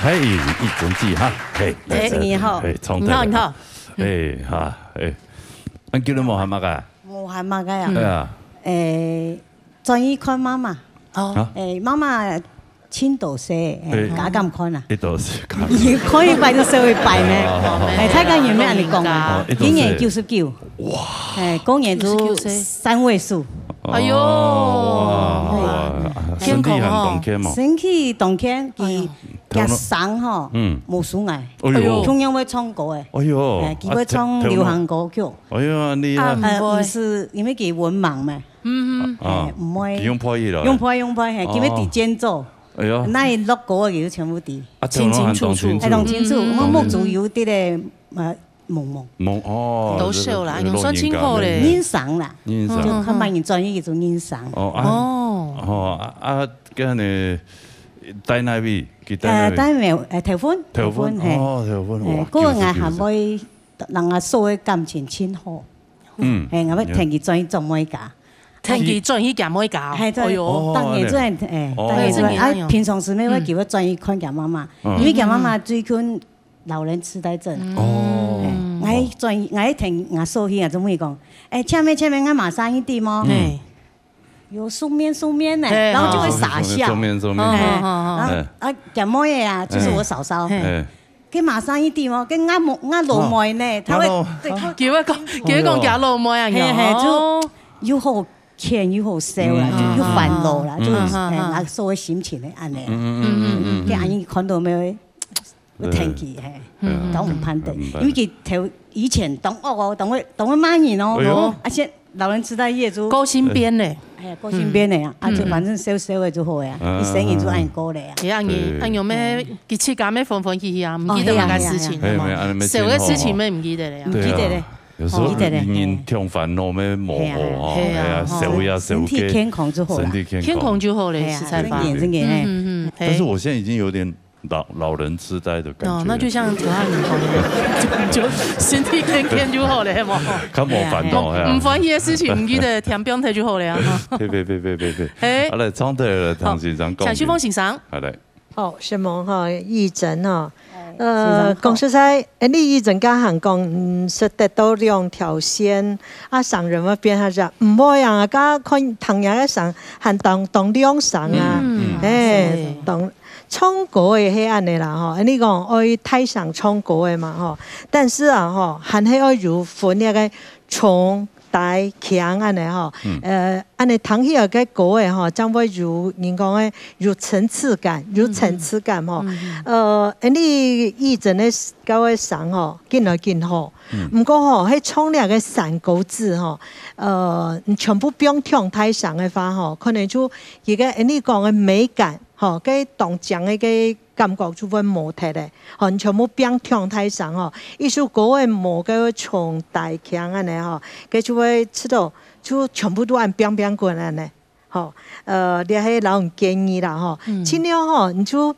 嘿，一整季哈，嘿，你好，你好，哎哈，哎，俺叫你莫喊乜噶？莫喊乜噶呀？係啊，專意看媽媽，媽媽青島社，假咁看啊？呢度是假。可以拜到社會拜咩？睇緊有咩人嚟講啊？今年99，哇！今年都3位數。哎呦，身體很動健嘛。身體動健，佢日生吼，冇數藝。哎呦，中央會唱歌誒。哎呦，佢會唱流行歌曲。哎呦，你唔是因為佢文盲咩？唔會。用破譯咯。用破，係佢會啲間奏。哎呦，那伊錄歌嘅全部啲清清楚楚，係弄清楚。我目睭有啲咧蒙哦，都熟啦，用算清楚咧，欣賞啦，就佢萬人專業叫做欣賞。跟你帶哪位？帶咩？頭婚係。頭婚哇！嗰個我係咪人家所謂感情親好？我咪聽佢專業做咩㗎？聽佢專業講咩㗎？係呦，當然專業平常時咩會叫我專業看見媽媽，因為見媽媽最近老人痴呆症。我聽我所以啊，做咩講？前面我馬上一點嗎？有素面呢，然後就會傻笑。素面。講乜嘢啊？就是我嫂嫂。佢馬上一點嗎？跟我老妹呢，他會叫一講假老妹啊，就又好欠又好笑啦，又煩惱啦，就我所謂心情咧安尼。佢阿姨看到咩？我聽佢講唔判定，因為佢頭以前懂我媽年哦，而且老人痴呆業主高薪編咧，係啊，高薪編咧啊，就反正少嘅就好呀，你生意就按高咧啊。按有咩幾次講咩歡喜喜啊，唔記得那個事情嘛，少嘅事情咩唔記得咧，唔記得咧。有時候人聽煩惱咩模糊啊，係啊，身體健康就好，健康就好咧，實在吧。但是我現在已經有點老人痴呆的感覺。那就像何漢講，就身體健康就好咧，冇。佢冇煩惱，唔歡喜嘅事情唔記得聽標題就好咧。別，好嚟，張隊了，唐先生講。陳旭峰先生，好嚟。好，是問哈義診哈。講實在，你以前家行講，是得到兩條線，上人咪變下就唔好樣啊！家看同樣嘅上，行當兩上啊，當唱歌嘅係安尼啦吼，你講愛台上唱歌嘅嘛吼，但是啊吼，還係愛有分那個重大強安尼吼，安尼聽起個歌嘅吼，將會有人講嘅有層次感吼，你以前嘅教嘅上吼，見來見好，唔過吼，喺唱兩個三個字吼，全部不用聽台上嘅話吼，可能就一個你講嘅美感。吼，cái動講嘅個感覺就會冇睇咧，吼，你全部變聽台上吼，一首歌嘅冇個從大強安尼吼，佢就會知道就全部都按變過安尼，吼，你係老人建議啦吼，盡量吼，你就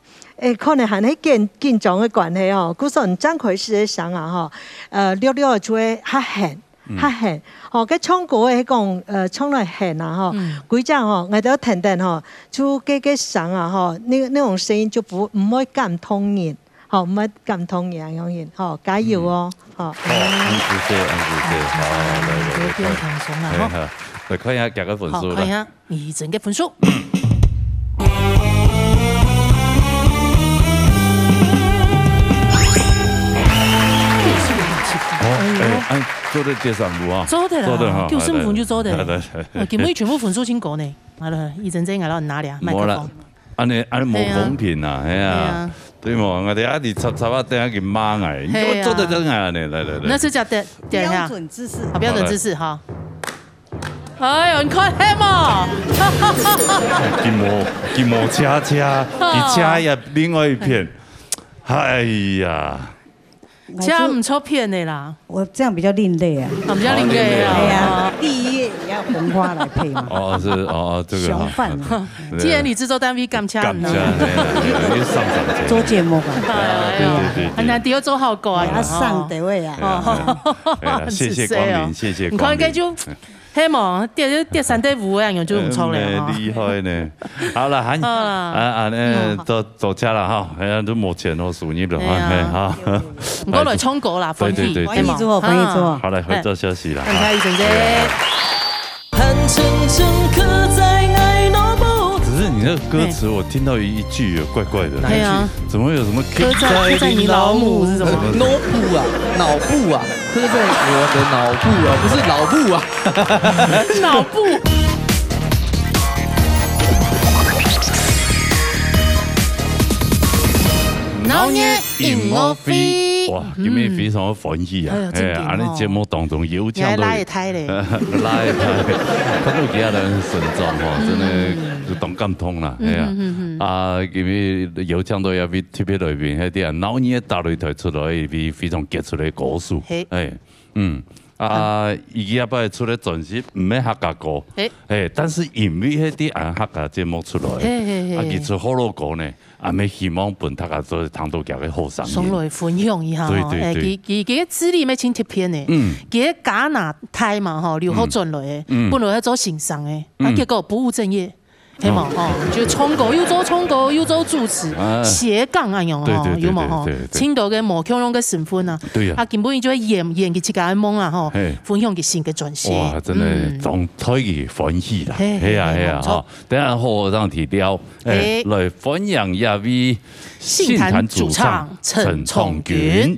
可能係喺緊張嘅關係吼，故說你張開始嘅上啊吼，了就會較狠。吼，cái唱歌嘅講唱來狠啊吼，規隻吼，我都聽聽吼，就cái聲啊吼，那種聲音就唔會感通人，吼唔會感通人樣人，吼加油哦，吼。謝謝，好，嚟看一下夾個分數啦。看一下義診嘅分數。做得第三步啊！做得啦，叫身份就做得。根本全部分數清過呢。係啦，義診真係攞哪裡啊？麥克風。安尼冇公平啊！係啊，對冇？我哋一啲插啊，等下佢掹嚟，你做得真係呢？嚟。那是叫標準姿勢，好標準姿勢哈。哎呦，你看黑嘛！吉摩車，啲車入另外一片。哎呀！這樣唔錯騙的啦，我這樣比較另類啊，比較另類啊。係啊，第一也要紅花來配嘛。哦，是哦，這個。熊飯。既然你製作單位咁差，做節目啊。對。很難第二做好過啊。要上地位啊。謝謝光臨，謝謝。你看，應該就嘿嘛，第三队伍样样就唔错嘞，厉害呢。好了，喊走家了哈，哎呀，都冇钱哦，属你了哈。我来唱歌啦，欢喜，欢喜做，欢喜做。好嘞，回做休息了。很开心姐。只是你那个歌词，我听到一句怪怪的。对啊，怎么会有什么刻在你老母是什么？脑部啊，脑部啊，刻在我的脑部啊，不是脑部啊，脑部。老年音乐会，哇，今日非常欢喜啊！哎，安尼节目当中有唱到拉一胎嘞，拉一胎，看到其他人神状哈，真的就当感通啦，哎呀，啊，因为有唱到也比特别里边迄啲啊，老年大擂台出来比非常杰出的歌手，哎，啊，伊也摆出来专辑，唔係客家歌，但是因為迄啲按客家節目出來，啊，佢出好多歌呢，啊，咪希望本客家做糖豆夾嘅好聲音，送來分享一下，佢嘅資歷咪真貼片嘅，佢加拿大嘛吼，留學轉來嘅，本來係做行商嘅，啊，結果不務正業。嘿嘛哦，就唱歌又做唱歌又做主持，斜杠啊樣哦，有冇吼？青島嘅無強用嘅身份啊，啊根本伊就係演嘅自家嘅夢啊吼，分享佢新嘅專輯。哇，真係當推佢歡喜啦，係啊吼，等下好讓提雕，來分享一位信壇主唱陳崇gün。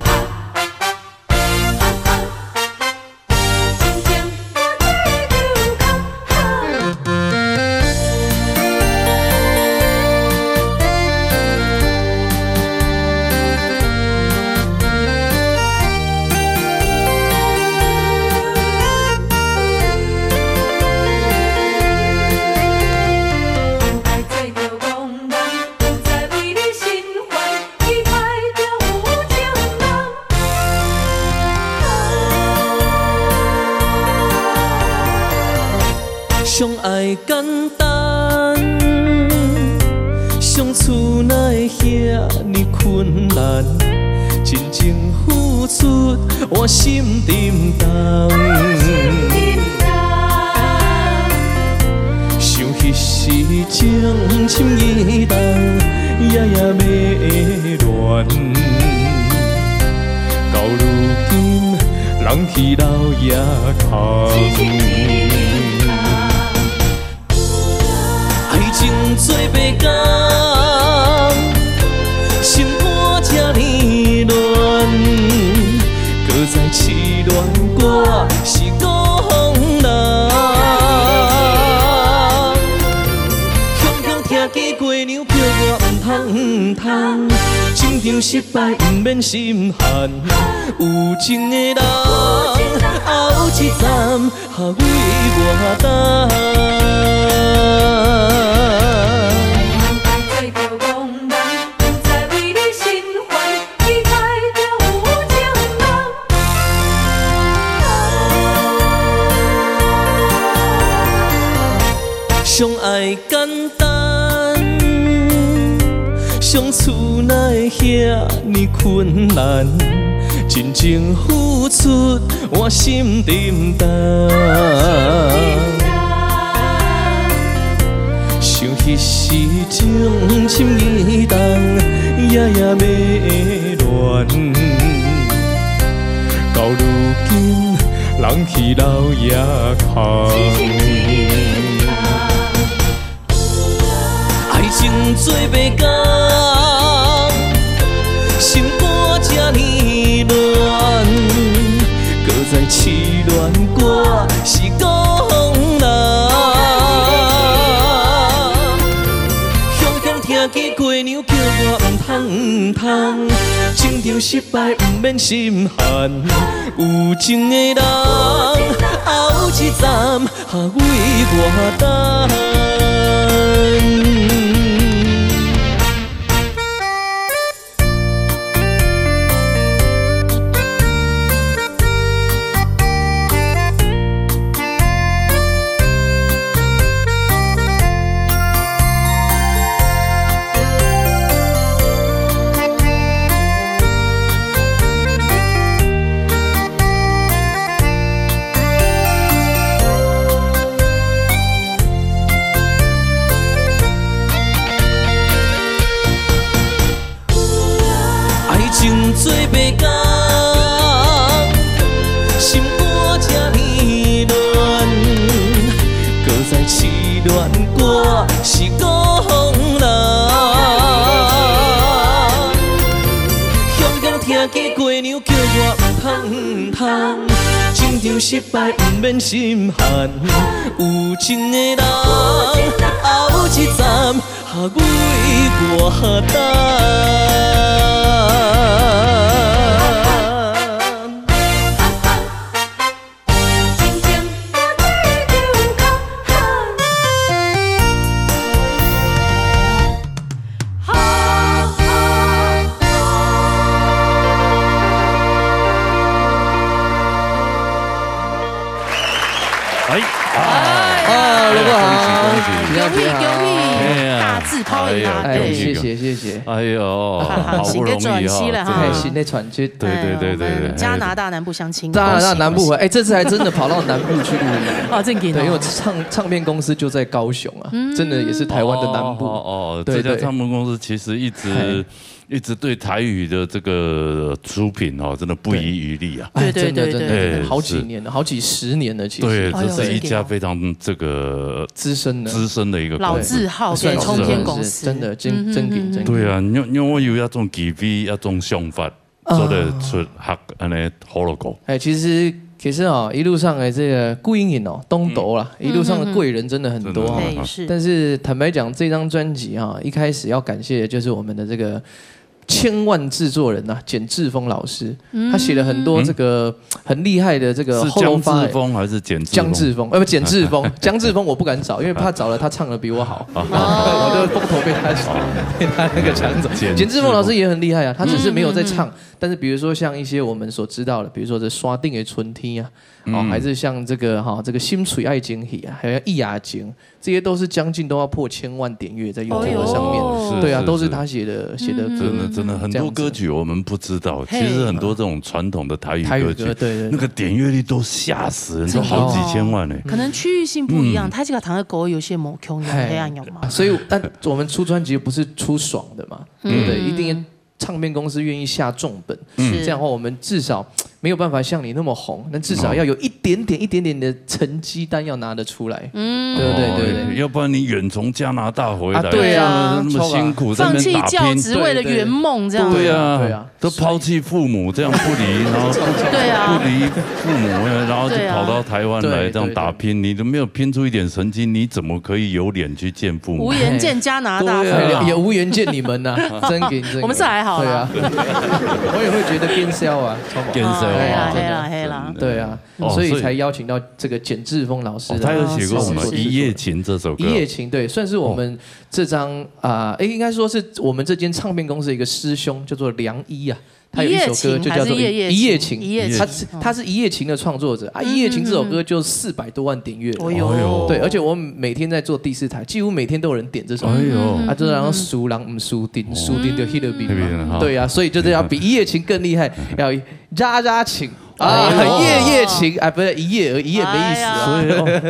相愛簡單，相處哪會遐呢困難？真正付出我心沉重，想彼時情深意重，夜夜迷戀，到如今人去樓也空。情做白工，心肝這呢亂，搁再痴戀我是講人。雄雄聽見雞娘叫我唔通，情場失敗唔免心寒，有情的人後一站還為我等。相愛簡單，相處哪會遐呢困難？真正付出我心沉重，想彼時情深意重，夜夜迷戀，到如今人去樓也空。情做白工，心肝這呢亂，搁再痴戀我是講人。雄雄聽見雞娘叫我唔通，情場失敗唔免心寒，有情的人後一站還為我等。娘叫我唔通，情场失败唔免心寒，有情的人后一站下为我等。谢谢。哎呦，好不容易哈，新的转机，对，加拿大南部相亲，加拿大南部哎，这次还真的跑到南部去录音哦，正经。对，因为唱片公司就在高雄啊，真的也是台湾的南部。这家唱片公司其实一直对台语的这个出品真的不遗余力啊！对，真的，好几年了，好几十年了，其实。对，这是一家非常这个资深的一个老字号给唱片公司，真的真。对啊，因为我有一种技艺，一种想法，做得出学安尼好了个。哎，其实一路上的这个贵人东斗啦，一路上的贵人真的很多哈。但是坦白讲，这张专辑一开始要感谢的就是我们的这个。千万制作人简志峰老师，他写了很多这个很厉害的这个。是江志峰还是简志峰？江志峰，简志峰，江志峰我不敢找，因为怕找了他唱的比我好，我的风头被他那个抢走。简志峰老师也很厉害啊，他只是没有在唱，但是比如说像一些我们所知道的，比如说这刷定的春天啊，还是像这个心垂爱情戏啊，还有易雅情，这些都是将近都要破1000万点阅在 YouTube 上面。对啊，都是他写的歌。真的很多歌曲我们不知道，其实很多这种传统的台语歌曲，对，那个点阅率都吓死人，都好几千万呢。可能区域性不一样，他这个堂的歌有些某穷有黑暗有嘛。所以，但我们出专辑不是出爽的嘛，对不对？一定唱片公司愿意下重本，这样的话我们至少没有办法像你那么红，但至少要有一点点的成绩单要拿得出来，对，要不然你远从加拿大回来，对啊，那么辛苦在那边打拼，放弃教职为了圆梦这样，对啊，都抛弃父母这样不离，然后不离父母，然后就跑到台湾来这样打拼，你都没有拼出一点成绩，你怎么可以有脸去见父母？无颜见加拿大，也无颜见你们呐，真给，我们是还好，对啊，我也会觉得变销啊，变销。黑了，对啊，所以才邀请到这个简志峰老师。他有写过什么《一夜情》这首歌？《一夜情》对，算是我们这张应该说是我们这间唱片公司的一个师兄，叫做梁一啊。他有一首歌就叫做《一夜情》，他是《一夜情》的创作者啊，《一夜情》这首歌就400多万点阅，对，而且我们每天在做第4台，几乎每天都有人点这首歌，就然后输人唔输定，输定就 hit 比嘛，对啊，所以就是要比《一夜情》更厉害，要扎情。夜情不是一夜没意思啊，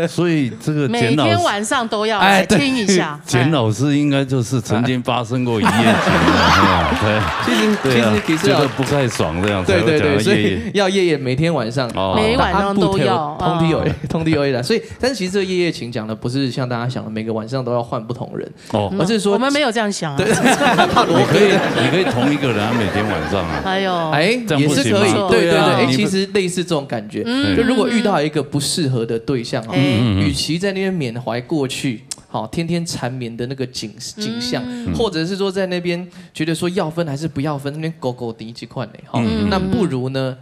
所以这个每天晚上都要来听一下。简老师应该就是曾经发生过一夜情，对，其实觉得不太爽这样，对，所以要夜每天晚上，每晚上都要通地有所以，但是其实这个夜情讲的不是像大家想的每个晚上都要换不同人，而是说我们没有这样想啊，你可以同一个人每天晚上啊，也是可以，对，其实。类似这种感觉，就如果遇到一个不适合的对象，与其在那边缅怀过去，天天缠绵的那个景象，或者是说在那边觉得说要分还是不要分，那边狗狗第一块呢，那不如呢？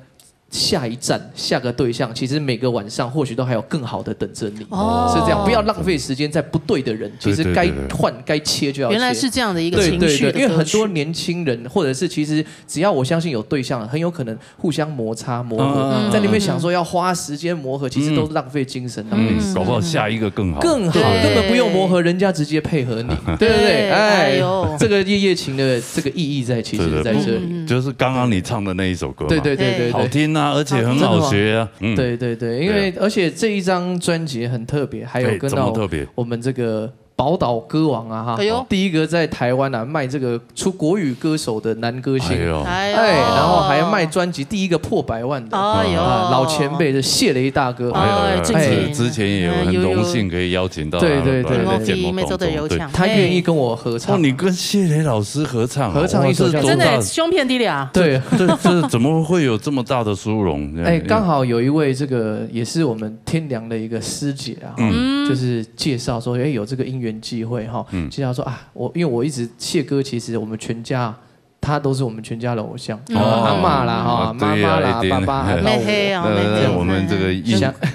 下一站，下个对象，其实每个晚上或许都还有更好的等着你，是这样，不要浪费时间在不对的人，其实该换该切就要切。原来是这样的一个情绪，因为很多年轻人，或者是其实只要我相信有对象，很有可能互相摩擦磨合，在那边想说要花时间磨合，其实都是浪费精神，浪费时间。搞不好下一个更好，根本不用磨合，人家直接配合你，对不对？哎，这个夜情的这个意义在，其实在这里，就是刚刚你唱的那一首歌，对，好听啊。而且很好学啊，对，因为而且这一张专辑很特别，还有跟到我们这个宝岛歌王啊哈，第一个在台湾啊卖这个出国语歌手的男歌星，然后还卖专辑，第一个破100万的，老前辈的谢雷大哥，之前也有很荣幸可以邀请到，对，每周的有奖，他愿意跟我合唱，你跟谢雷老师合唱一首，真的胸片低俩，对，这怎么会有这么大的殊荣？刚好有一位这个也是我们天良的一个师姐啊，就是介绍说，有这个因缘机会哈，介绍说啊，因为我一直谢哥，其实我们全家。他都是我们全家的偶像，阿嬷啦哈，妈妈啦，爸爸，妹黑啊，我们这个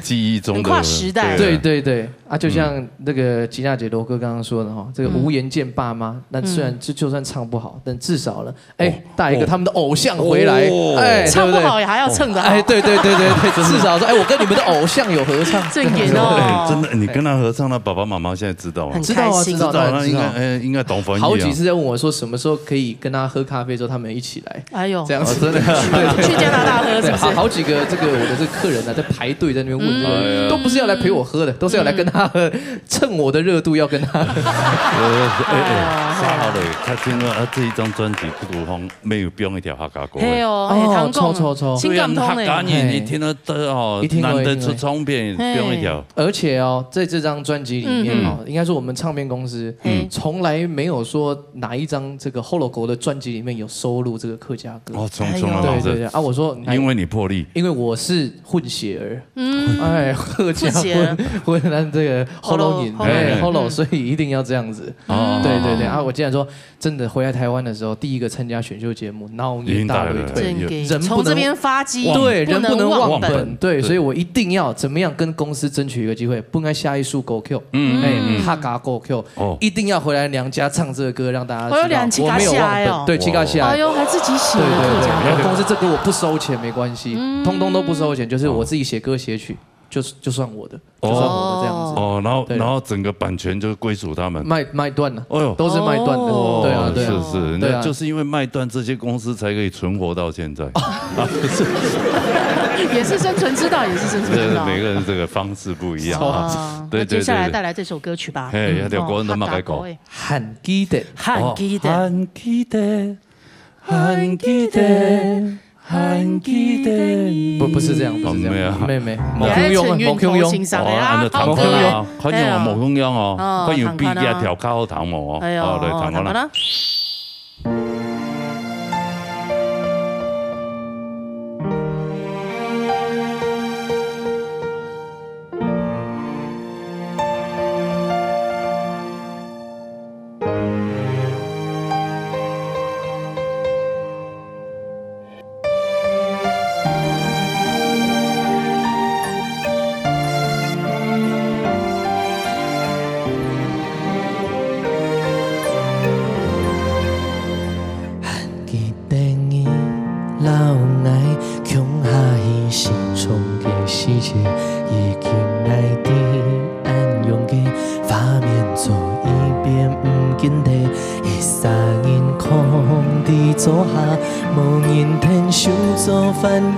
记忆中的跨时代，对啊，就像那个吉娜姐罗哥刚刚说的哈，这个无颜见爸妈，那虽然就算唱不好，但至少呢，带一个他们的偶像回来，唱不好也还要蹭的，对，至少说，我跟你们的偶像有合唱，正演哦，真的，你跟他合唱，那爸爸妈妈现在知道吗？知道，那应该懂翻译。好几次在问我说什么时候可以跟他喝咖啡之后，他们一起来，这样子真的，去加拿大喝是不是？好几个这个我的这个客人呢，在排队在那边问，都不是要来陪我喝的，都是要来跟他喝，趁我的热度要跟他。好嘞，他听了这一张专辑，不如风没有编一条客家歌。抽，情感通客家人你听得到难得出唱片编一条，而且在这张专辑里面应该说我们唱片公司从来没有说哪一张这个 Hologo 的专辑里面有收录这个客家歌。从来对啊，我说因为你破例，因为我是混血儿，客家混这个 Holo， 所以一定要这样子。对啊，我竟然说真的回来台湾的时候，第一个参加选秀节目，闹你大累赘，人从这边发迹，对，人不能忘本，对，所以我一定要怎么样跟公司争取一个机会，不应该下一束狗 Q， 哈嘎狗 Q， 一定要回来娘家唱这个歌，让大家知道我没有忘本，对，七嘎下，哎呦，还自己写，对，公司这歌我不收钱没关系，通通都不收钱，就是我自己写歌写曲。就算我的，就算我的这样子。然后整个版权就归属他们，卖断了。都是卖断的。对啊，是，那就是因为卖断，这些公司才可以存活到现在。也是生存之道，也是生存之道。每个人这个方式不一样。对，接下来带来这首歌曲吧。一条歌都冇改过。喊记得，喊记得，喊记得，喊记得。不是这样，不是这样，妹妹，莫用，按照唐歌啊，可以用莫用用哦，可以用笔记调较好唐模哦，来唐歌啦。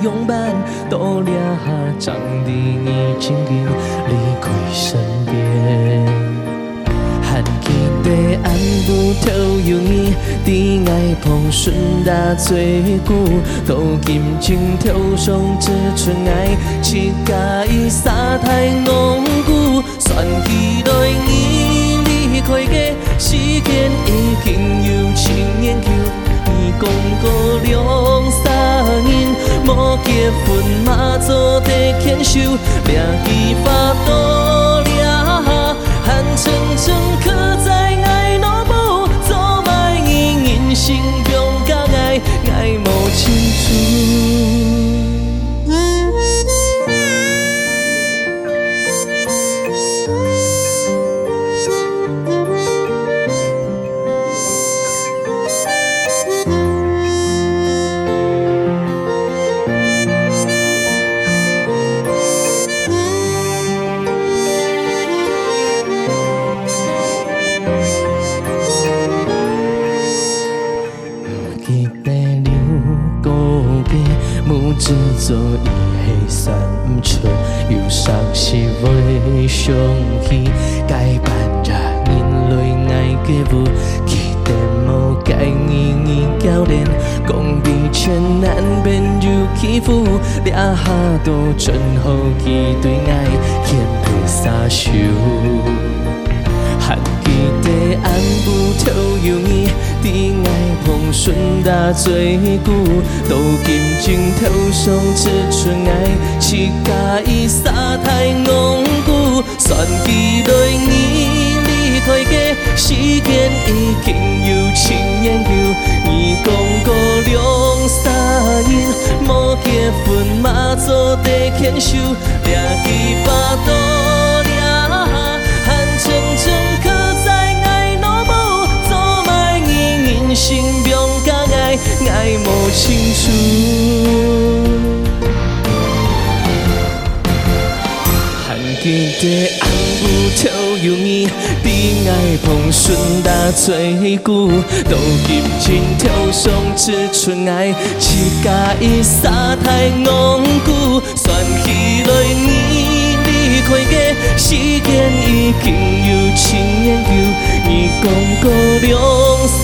拥伴都掠下，长得已经离开身边。还记得安不透容易，伫爱碰顺达最久，到今情头上这纯爱，一家伊沙太浓久，算起来已离开家，时间已经有千年久。讲过两三年，无结婚嘛做地牵手，掠去法度掠下，汗沉沉刻在爱脑部，做卖伊人生中甲爱，爱无清楚。制作伊的算不出，有伤是会伤气，该扮让因家务，期待无介意教练，讲比千难免有欺负，抓下刀准好记对爱，欠配撒手。还记得安不透容易，伫爱碰顺打最久，到今情头上只剩爱，乞甲伊撒太戇久，算计落你离开家，时间已经有情研究，你讲过两三年，无结婚嘛做地牵手，掠去巴肚掠汗蒸蒸。心中甲爱，爱无清楚。还记得红舞跳容易，伫爱碰顺打最久，到今情头上只剩爱，乞甲伊撒太戇久，算起来你离开家，时间已经有情研究，你讲过两三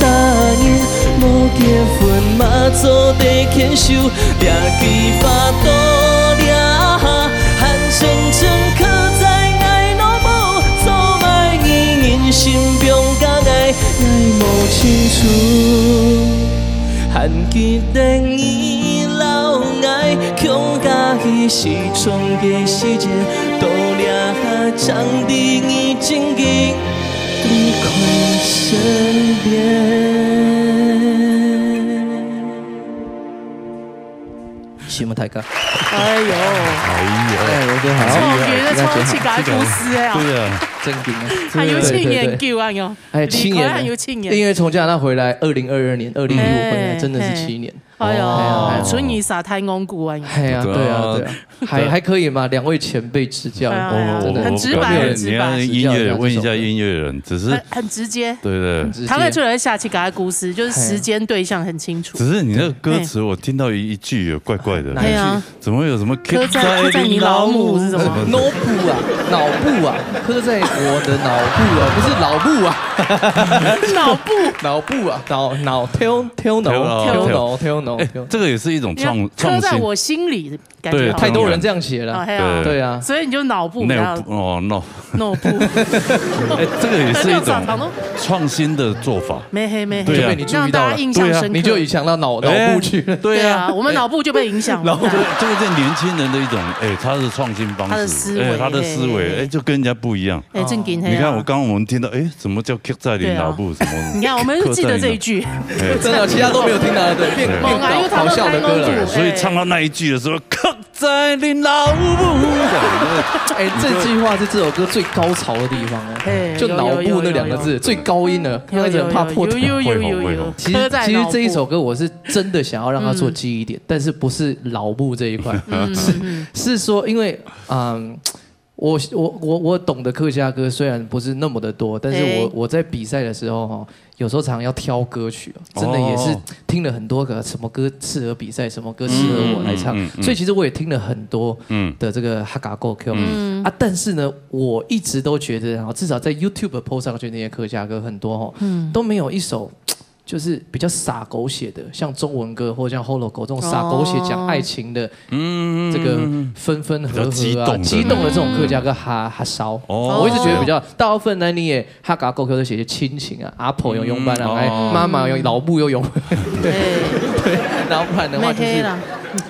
年，无结婚嘛做地牵手，掠去巴肚掠汗蒸蒸刻在爱脑部，做卖人心中甲爱，爱无清楚，还记得你老爱，强甲彼时创个世界，都掠下长的你经历。离开身边。谢幕太高。哎呦，我都好。我觉得超起个故事哎。对啊，真顶啊。很有亲研究啊哟。哎，亲研，很有亲研。因为从加拿大回来，2022年、2015回来，真的是7年。哎呦，所以你撒太罔久啊！哎呀，对啊，还可以嘛，两位前辈指教，真的很直白，很直白。音乐问一下音乐人，只是很直接，对对。他们出来下期给他故事，就是时间对象很清楚。只是你那个歌词，我听到一句怪怪的，哪一句？怎么会有什么刻在你老母是什么？脑部啊，脑部啊，刻在我的脑部啊，不是脑部啊，脑部，脑部啊，脑挑脑。这个也是一种创新，刻在我心里，感觉太多人这样写了，对啊，所以你就脑部哦脑部，这个也是一种创新的做法，没对啊，你注意到了，对啊，你就影响到脑部去了，对啊，我们脑部就被影响了，这个是年轻人的一种，他的创新方式，他的思维，就跟人家不一样，正经，你看我刚刚我们听到，什么叫刻在你脑部什么？你看我们记得这一句，真的，其他都没有听到，对，变搞笑的歌了，所以唱到那一句的时候，刻在你脑部。这句话是这首歌最高潮的地方哦，就脑部那2个字最高音了，因为很怕破题。其实这一首歌我是真的想要让它做记忆点，但是不是脑部这一块，是说因为我懂的客家歌虽然不是那么的多，但是我在比赛的时候哈，有时候常常要挑歌曲，真的也是听了很多个什么歌适合比赛，什么歌适合我来唱，所以其实我也听了很多的这个哈嘎够 Q 但是呢，我一直都觉得至少在 YouTube post 上去那些客家歌很多都没有一首。就是比较洒狗血的，像中文歌或者像 Hologo 这种洒狗血讲爱情的，这个分分合合啊，激动的这种客家歌哈少。我一直觉得比较大部分呢，你也哈嘎狗 Q 都写些亲情啊，阿婆有拥伴啊，妈妈有老母有拥，对，然后不然的话就是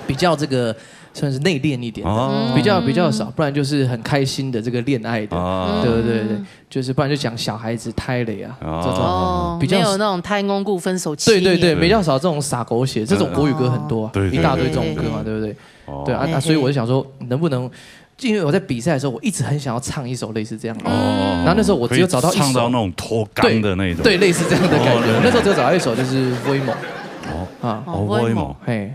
比较这个。算是内敛一点的，比较少，不然就是很开心的这个恋爱的，对，就是不然就讲小孩子胎雷啊，这种比较没有那种太公故分手7年，对，比较少这种洒狗血，这种国语歌很多，一大堆这种歌嘛，对不对？对啊，所以我就想说，能不能？因为我在比赛的时候，我一直很想要唱一首类似这样的，然后那时候我只有找到一首唱到那种脱肛的那种，对，类似这样的感觉。那时候只有找到一首就是《威猛》。Voimo，嘿，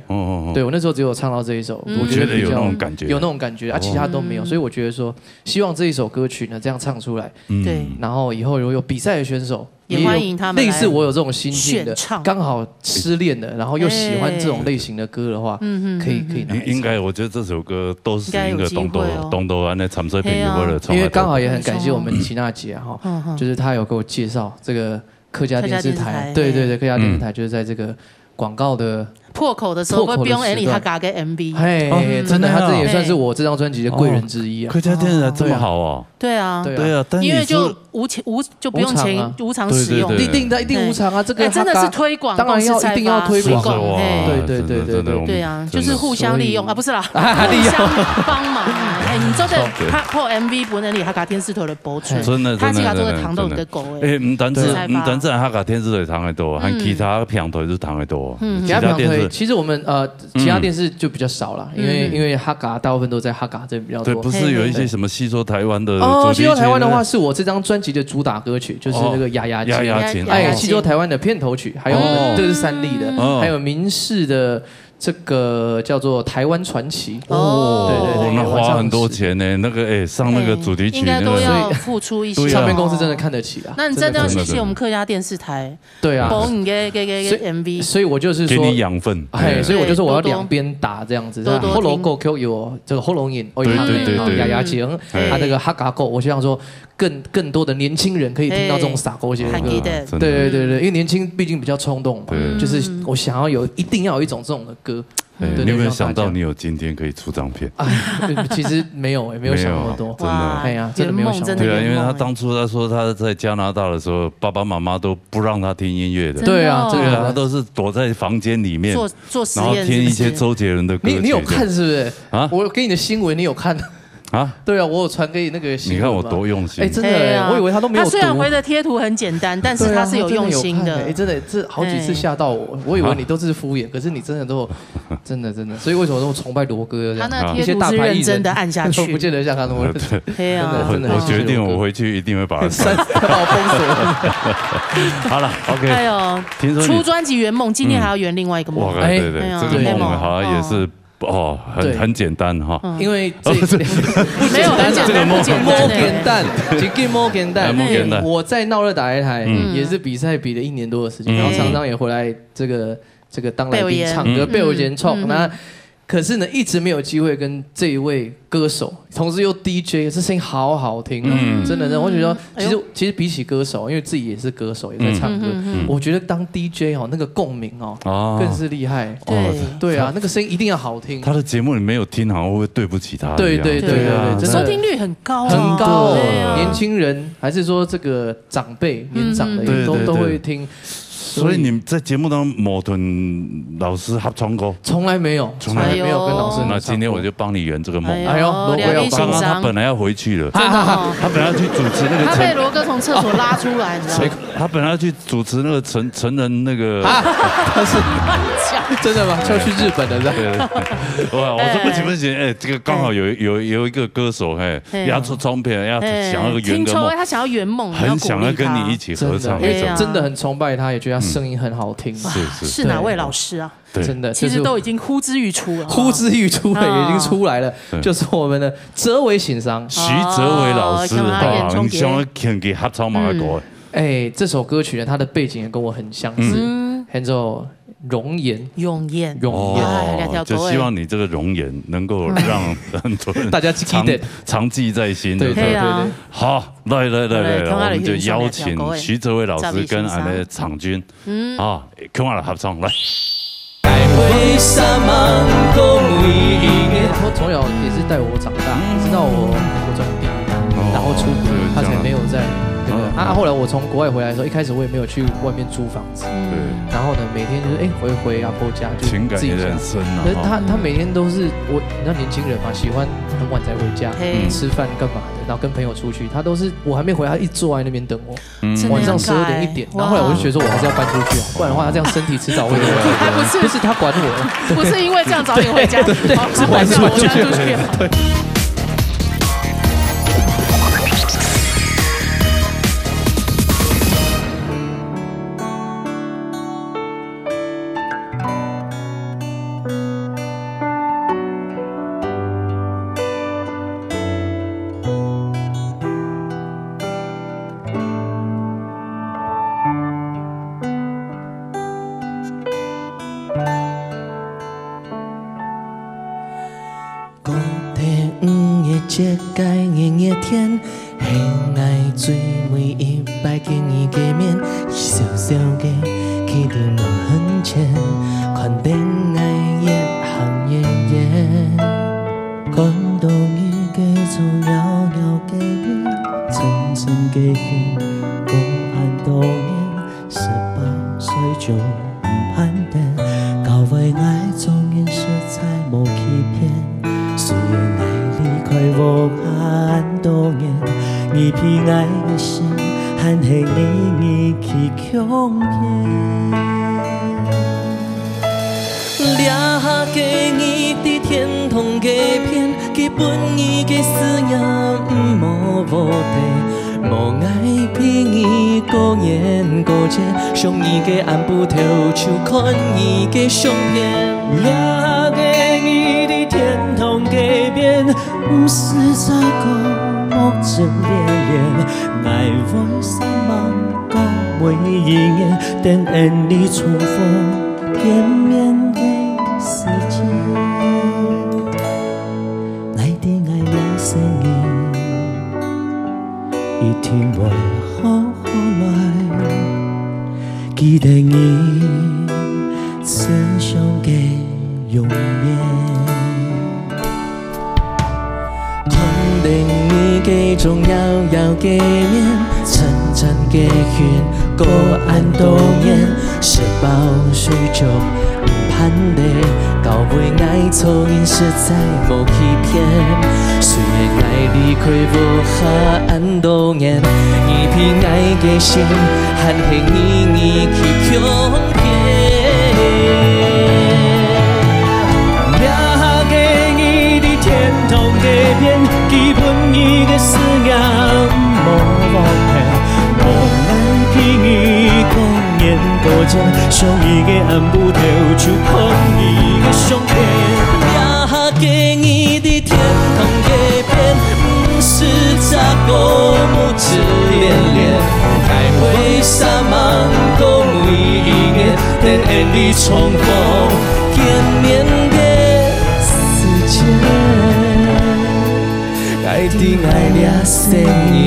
对我那时候只有唱到这一首，我觉得有那种感觉，有那种感觉啊，其他都没有，所以我觉得说，希望这一首歌曲呢这样唱出来，对，然后以后如果有比赛的选手。也欢迎他们类似我有这种心境的，刚好失恋的，然后又喜欢这种类型的歌的话，可以拿。应该我觉得这首歌都是一个东多安的参赛评为了，因为刚好也很感谢我们齐娜姐哈，就是她有给我介绍这个客家电视台，对，客家电视台就是在这个广告的。破口的时候会不用 Annie 他嘎个 MV， 嘿，真的，他这也算是我这张专辑的贵人之一啊。客家电视台这么好哦？对啊，因为就就不用钱无偿使用，一定无偿啊！这个真的是推广，当然一定要推广，对啊，就是互相利用啊，不是啦，互相帮忙。哎，你做的他破 MV 本人里他嘎电视台的播出，真的，他其他做的糖豆的狗哎，唔单止他嘎电视台糖的多，还其他平台是糖的多，其他电视。其实我们其他电视就比较少了，因为哈嘎大部分都在哈嘎这边比较多。对，不是有一些什么戏说台湾的戏说台湾的话，是我这张专辑的主打歌曲，就是那个丫丫琴，哎，戏说台湾的片头曲，还有我们这是三立的，还有民视的。这个叫做台湾传奇哦，对，那花很多钱呢。那个上那个主题曲，应该都要付出一些。唱片公司真的看得起啊。那你真的要谢谢我们客家电视台，对啊，帮你给 MV。所以我就是说给你养分，哎，所以我就说我要两边打这样子。后龙狗 Q 有这个后龙影，对，雅雅姐，他这个哈嘎狗，我希望说更多的年轻人可以听到这种洒狗血的歌。对，因为年轻毕竟比较冲动嘛，就是我想要一定要有一种这种的歌。你有没有想到你有今天可以出唱片？其实没有没有想那么多，真的，哎呀，真的没有想到。对啊，因为他当初他说他在加拿大的时候，爸爸妈妈都不让他听音乐的。对啊，他都是躲在房间里面做实验，然后听一些周杰伦的歌。你有看是不是？啊，我给你的新闻你有看？啊，对啊，我有传给你那个新闻。你看我多用心，哎，真的，我以为他都没有读。他虽然回的贴图很简单，但是他是有用心的。哎，真的，这好几次吓到我，我以为你都是敷衍，可是你真的都，真的，所以为什么那么崇拜罗哥？他那贴图是认真的按下去，不见得像他那么。对啊，我决定我回去一定会把它删，把我封锁。好了 ，OK。还有，出专辑圆梦，今天还要圆另外一个梦。对，这个梦好像也是。哦，很简单哈，因为这没有很简单，摸简单。我在闹热打一台也是比赛比了1年多的时间，然后常常也回来这个当来宾唱歌，被我严冲那。可是呢，一直没有机会跟这一位歌手，同时又 DJ， 这声音好好听啊！真的，我觉得其实比起歌手，因为自己也是歌手，也在唱歌，我觉得当 DJ 哦，那个共鸣哦，更是厉害。对啊，那个声音一定要好听。他的节目你没有听，好像会对不起他。对啊，收听率很高，很高。年轻人还是说这个长辈、年长的都会听。所以你在节目当中没跟老师合唱过？从来没有，从来没有跟老师。那今天我就帮你圆这个梦。哎呦，罗哥要刚刚他本来要回去了，他本来要去主持那个。他被罗哥从厕所拉出来，你知道吗？他本来要去主持那个成人那个。他是真的吗？要去日本的，对。哇，我说不行，哎，这个刚好有一个歌手，哎，要出唱片，要想要圆个梦，他想要圆梦，很想要跟你一起合唱，真的很崇拜他，也觉得他声音很好听。是哪位老师啊？真的，其实都已经呼之欲出了，已经出来了。就是我们的哲维先生，徐哲维老师，你想要给合唱嘛？哎，这首歌曲呢，它的背景也跟我很相似，叫做容颜，就希望你这个容颜能够让很多人大家常记在心。对。好，来，我们就邀请徐哲维老师跟俺的场君啊，跟我来合唱来。他从小也是带我长大，直到我国中毕业，然后出国，他才没有在。后来我从国外回来的时候，一开始我也没有去外面租房子，对。然后呢，每天就是回阿婆家，就情感也很深啊。可是他每天都是你知道年轻人嘛，喜欢很晚才回家吃饭干嘛的，然后跟朋友出去，他都是我还没回来，他一坐在那边等我，晚上12点1点。然后后来我就觉得说，我还是要搬出去，不然的话他这样身体迟早会。不是他管我，不是因为这样早点回家，是搬出去。对。一界硬硬天，恋爱最每一摆见伊见面，小小的起着无痕前，看恋爱越行越远，感动伊加做遥遥改变，层层加远，过安多年，18岁就不攀登，到尾爱总然实在无欺骗，虽然爱离开无限多年，你偏爱的心还是你去强骗。抓下给你的天堂假片，基本伊的思念无无地，无爱骗伊孤言孤切，上伊的安不跳手看伊的相片。抓下给你的天堂假片，不是在讲目眦恋恋，爱会散漫到每一夜，等恩你重逢片面的世界，爱的爱了声音，一天会好好来，期待你此生的永远。肯定你的重要要见面，层层加远，过安多年，18岁就盼的，到尾爱错因实在无欺骗。虽然爱离开无下安多年，你偏爱的心还是你去强骗。抓给你的天堂假片，基本你的思念无无骗，无爱骗伊讲言孤情，上伊的安不跳手看伊的相片。抓给你的天堂假片，不是在过目眦恋恋，爱会撒满过每一年，等爱你重逢见面的世界，爱的爱了声音，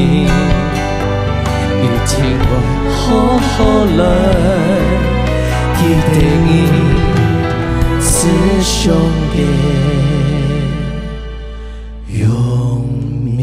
一天我好好来，期待你此生的永眠。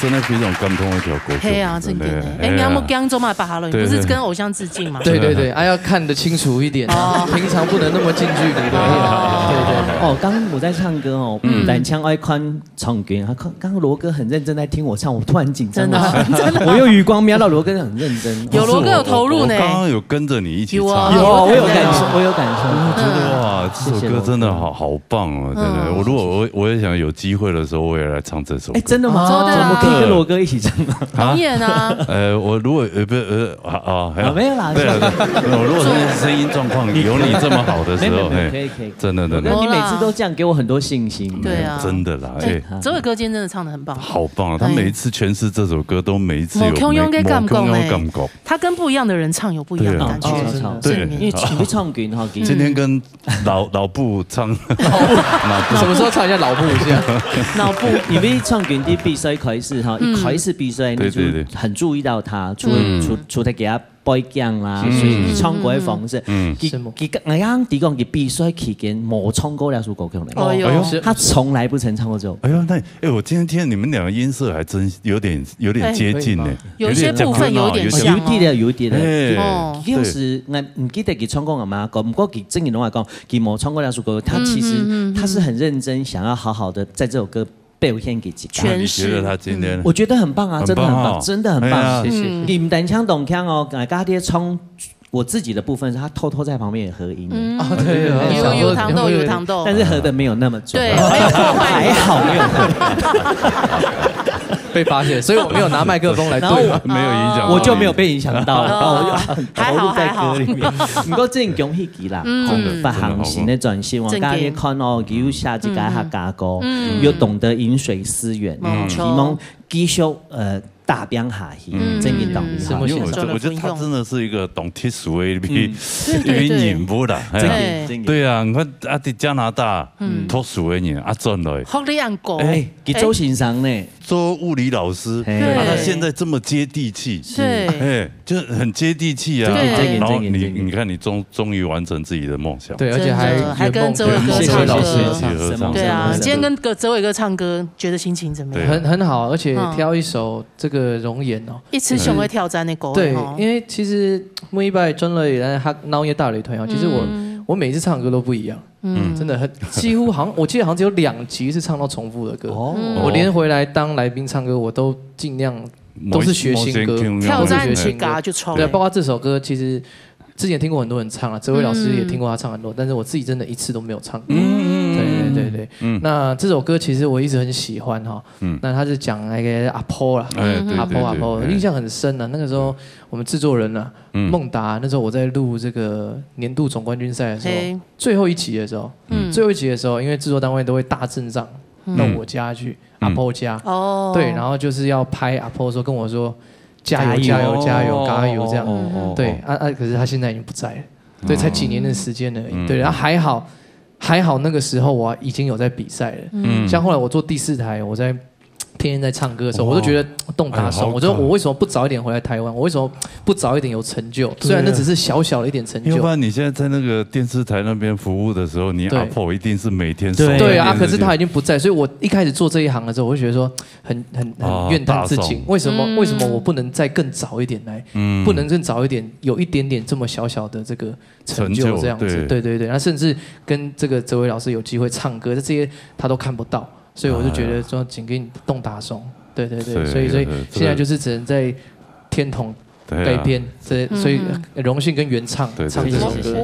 真的是一种感动的一条歌曲。对啊，真的。哎，你要么江中嘛，巴哈伦，不是跟偶像致敬嘛？对对对，要看得清楚一点，平常不能那么近距离的。对对。哦，刚刚我在唱歌哦，但唱爱看唱歌，刚刚罗哥很认真在听我唱，我突然紧张了，真的，我用余光瞄到罗哥很认真。有罗哥有投入呢。我刚刚有跟着你一起唱，有，我有感受，我有感受。我觉得哇，这首歌真的好棒哦，真的。我如果我也想有机会的时候，我也来唱这首歌。哎，真的吗？怎么可以跟罗哥一起唱吗？导演啊。我如果没有啦。对，我如果是声音状况有你这么好的时候，可以，真的。你每次都这样给我很多信心。对啊，真的啦。这位歌今天真的唱得很棒，好棒啊！他每一次诠释这首歌，都每一次有感觉。他跟不一样的人唱有不一样的感觉。对，因为你唱歌哈，今天跟老布唱，什么时候唱一下老布一下？老布，因为唱歌的比赛开始哈，一开始比赛你就很注意到他，除了给他背景啦，所以你唱歌的方式，我刚提讲，佢比赛期間冇唱過那首歌曲嚟，他從來不曾唱過這首。哎呦，我今天聽你們兩個音色還真有點接近呢，有些部分有點像，有啲咧。嗰時我唔記得佢唱過係嘛？不過佢正經同我講，佢冇唱過那首歌，他其實他是很認真，想要好好的在這首歌表現給自己。你覺得他今天？我覺得很棒啊，真的很棒，真的很棒。謝謝。你唔單唱動腔哦，家啲唱。我自己的部分是他偷偷在旁邊也合音的，對，有糖豆，但是合的沒有那麼重，對，沒有破壞，還好沒有。被发现，所以我没有拿麦克风来对，没有影响，我就没有被影响到，然后我就投入在歌里面。不过真恭喜佢啦，发行新的专辑，我今日看到佢有寫一個客家歌，又懂得飲水思源，希望繼續大變下去，真嘅懂。因為我覺得他真的是一個懂踢俗的人物啦。對啊，你看在加拿大讀書的人轉來，學你人講，佢周先生呢？做物理老師，他現在這麼接地氣，對，就很接地氣啊。然後你看，你終於完成自己的夢想，對，而且還跟哲偉哥唱歌，對啊，今天跟哲偉哥唱歌，覺得心情怎麼樣？很好，而且挑一首這個容顏哦，一次想會挑戰的歌。對，因為其實每一拜轉來他鬧夜大雷團哦，其實我每一次唱歌都不一樣，真的很幾乎好像我記得好像只有2集是唱到重複的歌，我連回來當來賓唱歌我都盡量都是學新歌，挑戰去嘎就衝。對，包括這首歌其實之前聽過很多人唱了，哲偉老師也聽過他唱很多，但是我自己真的一次都沒有唱過。對，那這首歌其實我一直很喜歡哈，那他是講那個阿婆啦，阿婆，印象很深啊。那個時候我們製作人啊，孟達，那時候我在錄這個年度總冠軍賽的時候，最後一集的時候，因為製作單位都會大陣仗到我家去，阿婆家，對，然後就是要拍阿婆的時候跟我說加油這樣，對可是他現在已經不在了，對，才幾年的時間而已，對，然後還好那個時候我已經有在比賽了，像後來我做第4台，我在天天在唱歌的時候，我都覺得動打手，我覺得我為什麼不早一點回來台灣？我為什麼不早一點有成就？雖然那只是小小的一點成就。要不然你現在在那個電視台那邊服務的時候，你阿婆一定是每天對啊，可是他已經不在，所以我一開始做這一行的時候，我會覺得說很怨嘆自己，為什麼我不能再更早一點來？不能更早一點有一點點這麼小小的這個成就這樣子？對，那甚至跟這個哲偉老師有機會唱歌，這些他都看不到。所以我就覺得說，請給你動打松，對，所以現在就是只能在天童改編，所以榮幸跟原唱唱這首歌。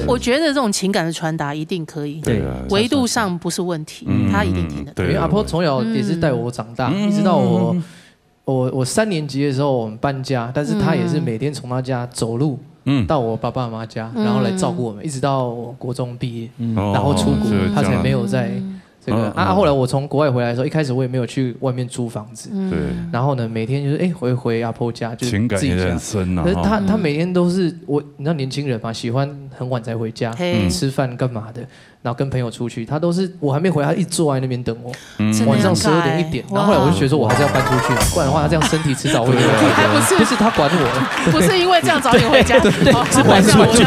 我覺得這種情感的傳達一定可以，對，維度上不是問題，他一定聽得到。因為阿婆從小也是帶我長大，一直到我3年級的時候我們搬家，但是他也是每天從他家走路到我爸爸媽媽家，然後來照顧我們，一直到我國中畢業，然後出國，他才沒有在。這個後來我從國外回來的時候，一開始我也沒有去外面租房子，然後呢，每天就是回阿婆家，就是情感也很深啊。可是他每天都是你知道年輕人嘛，喜歡很晚才回家吃飯幹嘛的，然後跟朋友出去，他都是我還沒回來，他一直坐在那邊等我，晚上12點1點，然後後來我就覺得說我還是要搬出去，不然的話他這樣身體遲早會不是他管我，不是因為這樣早點回家，是搬出去。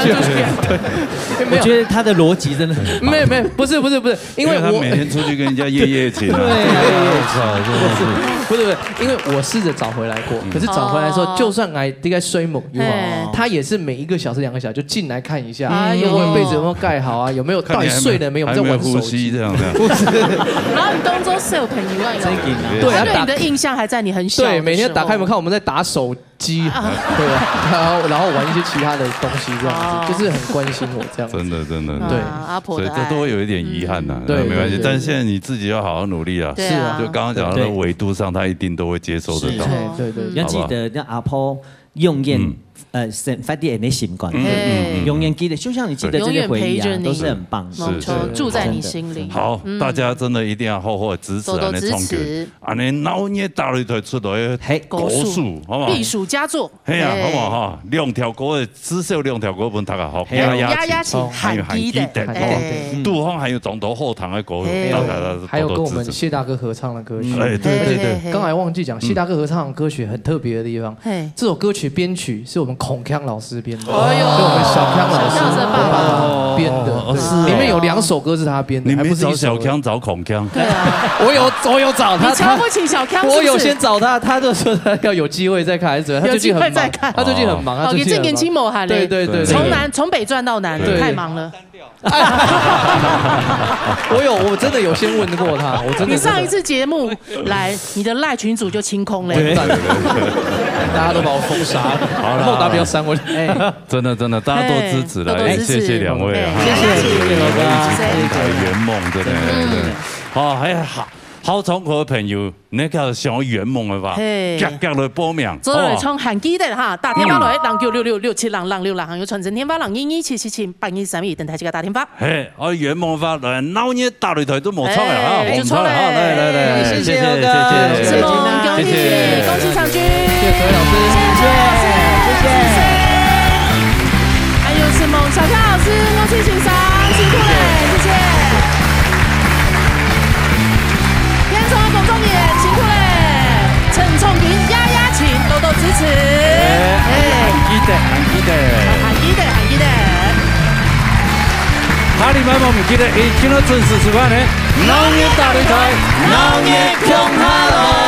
我覺得他的邏輯真的很沒有，不是，因為我每天出去跟人家夜情啊，不是，因為我試着找回來過，可是找回來的時候，就算I大概睡夢，他也是每1個小時2個小時就進來看一下，有沒有被子有沒有蓋好啊，有沒有到底睡了沒有，在玩手機這樣。然後你當中是有朋友啊，對，他對你的印象還在你很小，對，每天打開門看我們在打手機，對，然後玩一些其他的東西，這樣子，就是很關心我這樣。真的，對，阿婆的愛，所以這都會有一點遺憾吶，對，沒關係，但是現在你自己要好好努力啊，是啊，就剛剛講的維度上，他一定都會接受得到，對，要記得讓阿婆永遠發啲你習慣，永遠記得，就像你記得這個回憶啊，都是很棒，是住在你心裡。好，大家真的一定要好好支持啊！你創作，啊你鬧夜大擂台出來歌數，好嘛？必屬佳作，係啊，好嘛哈？2條歌的至少2條歌本讀啊，好，丫琴，還有韓基的，杜峰還有總統後堂的歌，還有跟我們謝大哥合唱的歌曲，對，剛才忘記講，謝大哥合唱的歌曲很特別的地方，這首歌曲編曲是我們孔鏘老師編的，是我們小鏘老師編的，裡面有2首歌是他編的，你沒找小鏘找孔鏘？對啊，我有找他，你瞧不起小鏘？我有先找他，他就說他要有機會再看，還是怎麼樣？他最近很忙，他最近很忙，他最近年輕某喊嘞，對，從北賺到南，太忙了。我真的有先問過他，你上一次節目來，你的賴群組就清空了，大家都把我封殺了。好了，後達不要刪我。真的，大家多支持了，謝謝2位啊，謝謝老哥，圓夢，真的，好，還好。好痛苦的朋友，那个想要圆梦的吧？夹夹来报名。做来从韩记的哈，打电话来0966676666，有传真电话0222777823等台这个打电话。嘿，我圆梦法来闹热打擂台都冇错啊！没错嘞，来，谢谢哥哥，谢谢，恭喜场君，谢谢何老师，谢谢。还有是梦小跳老师，我去欣赏，辛苦了，谢谢。天冲龚仲演，辛苦了。陈崇云、丫请多多支持。韩记的。哈利妈妈唔记得，今日准时吃饭呢。农业大擂台，农业共哈喽。